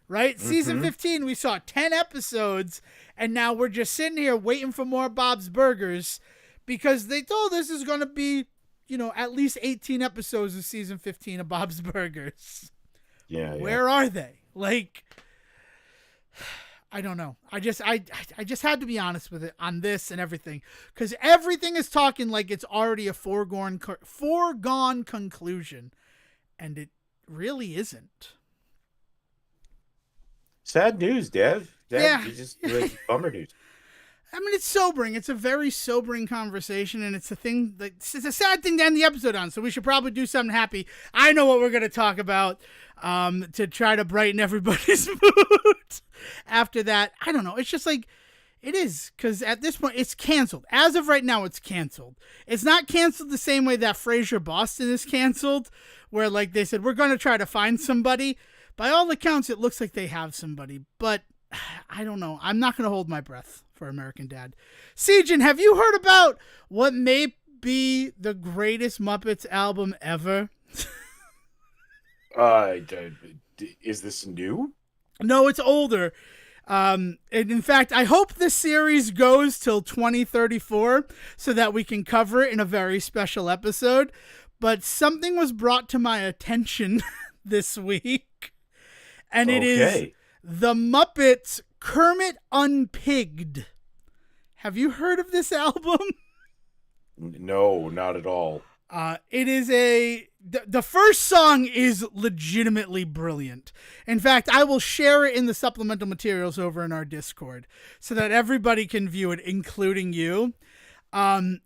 Right? Mm-hmm. Season 15, we saw 10 episodes, and now we're just sitting here waiting for more Bob's Burgers because they told us there's going to be, at least 18 episodes of season 15 of Bob's Burgers. Yeah. Where are they? I don't know. I just had to be honest with it on this and everything, because everything is talking like it's already a foregone conclusion, and it really isn't. Sad news, Dev. Yeah. Just bummer news. I mean, it's sobering. It's a very sobering conversation, and it's a thing that it's a sad thing to end the episode on. So we should probably do something happy. I know what we're going to talk about to try to brighten everybody's mood. After that, I don't know. It's just it is, because at this point, it's canceled. As of right now, it's canceled. It's not canceled the same way that Frasier Boston is canceled, where they said, we're going to try to find somebody. By all accounts, it looks like they have somebody, but I don't know. I'm not going to hold my breath for American Dad. Sejan, have you heard about what may be the greatest Muppets album ever? Is this new? No, it's older. And in fact, I hope this series goes till 2034 so that we can cover it in a very special episode. But something was brought to my attention this week, and it is The Muppets Kermit Unpigged. Have you heard of this album? No, not at all. It is the first song is legitimately brilliant. In fact, I will share it in the supplemental materials over in our Discord so that everybody can view it, including you. We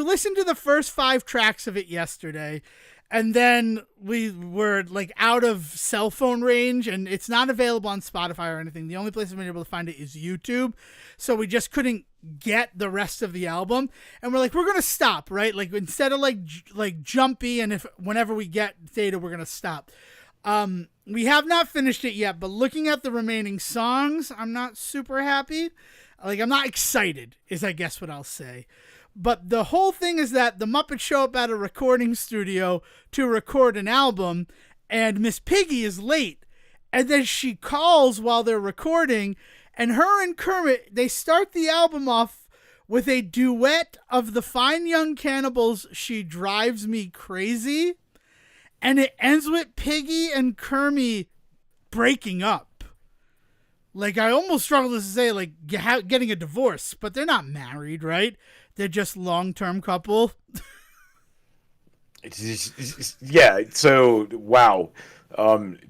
listened to the first 5 tracks of it yesterday, and then we were out of cell phone range, and it's not available on Spotify or anything. The only place I've been able to find it is YouTube. So we just couldn't get the rest of the album. And we're going to stop, right? Instead of jumpy, and whenever we get data, we're going to stop. We have not finished it yet, but looking at the remaining songs, I'm not super happy. I'm not excited, is I guess what I'll say. But the whole thing is that the Muppets show up at a recording studio to record an album, and Miss Piggy is late. And then she calls while they're recording, and her and Kermit, they start the album off with a duet of the Fine Young Cannibals' She Drives Me Crazy. And it ends with Piggy and Kermit breaking up. I almost struggle to say, getting a divorce, but they're not married, right? They're just long-term couple. Yeah, so, wow.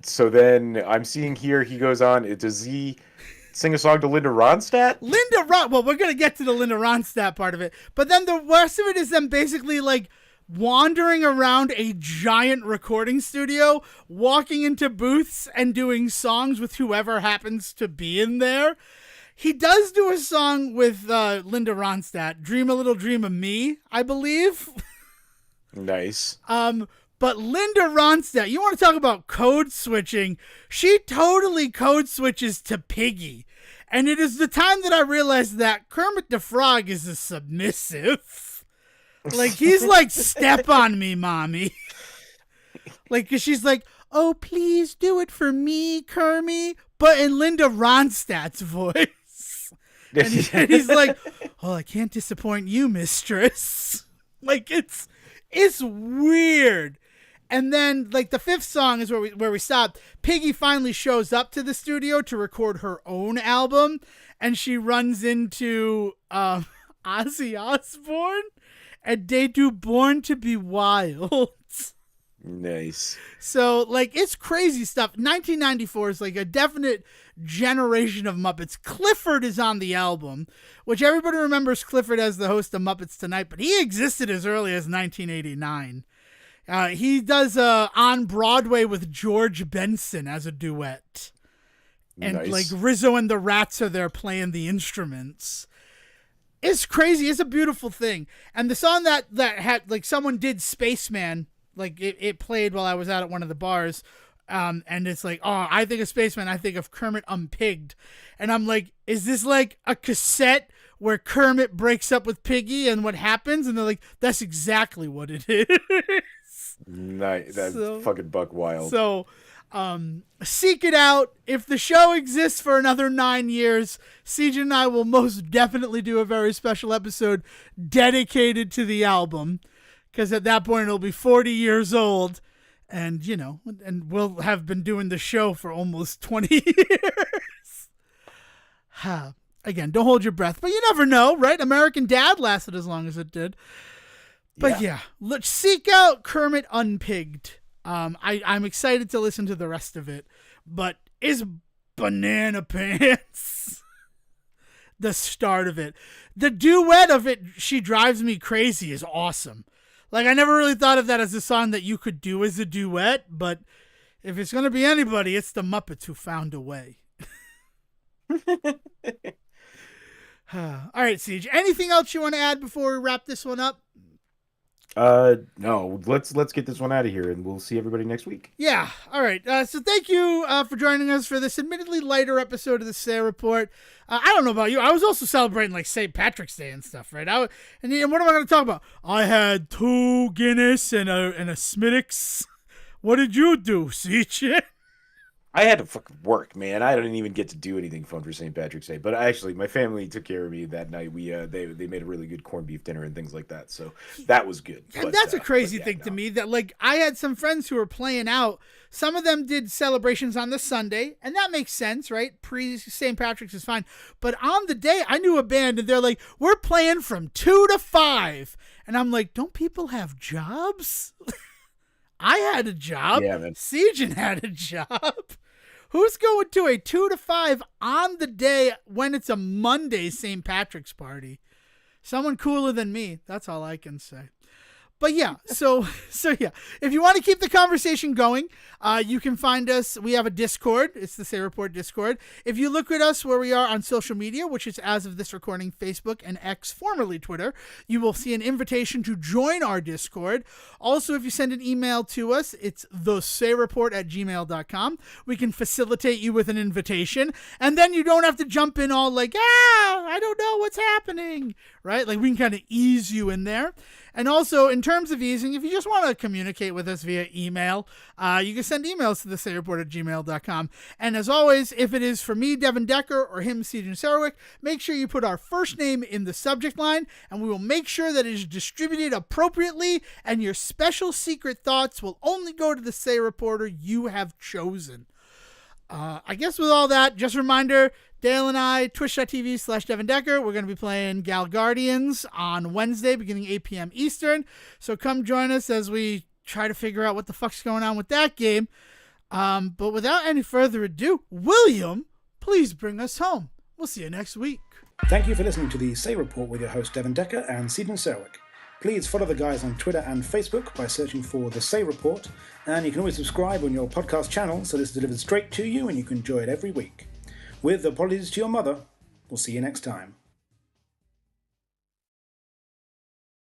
So then I'm seeing here he goes on, does he sing a song to Linda Ronstadt? Well, we're going to get to the Linda Ronstadt part of it. But then the rest of it is them basically, wandering around a giant recording studio, walking into booths and doing songs with whoever happens to be in there. He does do a song with Linda Ronstadt, Dream a Little Dream of Me, I believe. Nice. But Linda Ronstadt, you want to talk about code switching? She totally code switches to Piggy. And it is the time that I realized that Kermit the Frog is a submissive. He's step on me, mommy. 'Cause she's oh, please do it for me, Kermit. But in Linda Ronstadt's voice. And he's oh, I can't disappoint you, mistress. It's weird. And then, the 5th song is where we stopped. Piggy finally shows up to the studio to record her own album, and she runs into Ozzy Osbourne, and they do Born to Be Wild. Nice. So, it's crazy stuff. 1994 is, a definite generation of Muppets. Clifford is on the album, which everybody remembers Clifford as the host of Muppets Tonight, but he existed as early as 1989. He does On Broadway with George Benson as a duet. And, nice. Rizzo and the Rats are there playing the instruments. It's crazy. It's a beautiful thing. And the song that had, someone did Spaceman, it played while I was out at one of the bars. And it's like, oh, I think of Spaceman, I think of Kermit Unpigged. And I'm like, is this like a cassette where Kermit breaks up with Piggy and what happens? And they're like, that's exactly what it is. Nice. That's fucking buck wild. So, seek it out. If the show exists for another 9 years, Siege and I will most definitely do a very special episode dedicated to the album. Because at that point, it'll be 40 years old. And, you know, and we'll have been doing the show for almost 20 years. Again, don't hold your breath. But you never know, right? American Dad lasted as long as it did. But yeah, let's seek out Kermit Unpigged. I'm excited to listen to the rest of it. But is Banana Pants the start of it? The duet of it, She Drives Me Crazy, is awesome. Like, I never really thought of that as a song that you could do as a duet, but if it's going to be anybody, it's the Muppets Who Found a Way. All right, Siege. Anything else you want to add before we wrap this one up? No. Let's get this one out of here, and we'll see everybody next week. Yeah. All right. So thank you for joining us for this admittedly lighter episode of the Say Report. I don't know about you. I was also celebrating like St. Patrick's Day and stuff, right? And what am I going to talk about? I had 2 Guinness and a Smittix. What did you do, Siege? I had to fucking work, man. I didn't even get to do anything fun for St. Patrick's Day. But actually, my family took care of me that night. We they made a really good corned beef dinner and things like that. So that was good. And that's a crazy thing to me that, like, I had some friends who were playing out. Some of them did celebrations on the Sunday, and that makes sense, right? Pre-St. Patrick's is fine. But on the day, I knew a band, and they're like, we're playing from 2 to 5. And I'm like, don't people have jobs? I had a job. Yeah, man. Siegen had a job. Who's going to a 2 to 5 on the day when it's a Monday St. Patrick's party? Someone cooler than me. That's all I can say. But yeah, so yeah, if you want to keep the conversation going, you can find us. We have a Discord. It's the Say Report Discord. If you look at us where we are on social media, which is as of this recording, Facebook and X, formerly Twitter, you will see an invitation to join our Discord. Also, if you send an email to us, it's thesayreport@gmail.com. We can facilitate you with an invitation, and then you don't have to jump in all like, I don't know what's happening, right? Like, we can kind of ease you in there. And also, in terms of easing, if you just want to communicate with us via email, you can send emails to thesayreport@gmail.com. And as always, if it is for me, Devon Decker, or him, Siegen Sarwick, make sure you put our first name in the subject line, and we will make sure that it is distributed appropriately, and your special secret thoughts will only go to the Say Reporter you have chosen. I guess with all that, just a reminder, Dale and I, twitch.tv/Devon Decker, we're going to be playing Gal Guardians on Wednesday, beginning 8 p.m. Eastern. So come join us as we try to figure out what the fuck's going on with that game. But without any further ado, William, please bring us home. We'll see you next week. Thank you for listening to the Say Report with your host Devon Decker and Siegen Sarwick. Please follow the guys on Twitter and Facebook by searching for The Say Report, and you can always subscribe on your podcast channel so this is delivered straight to you and you can enjoy it every week. With apologies to your mother, we'll see you next time.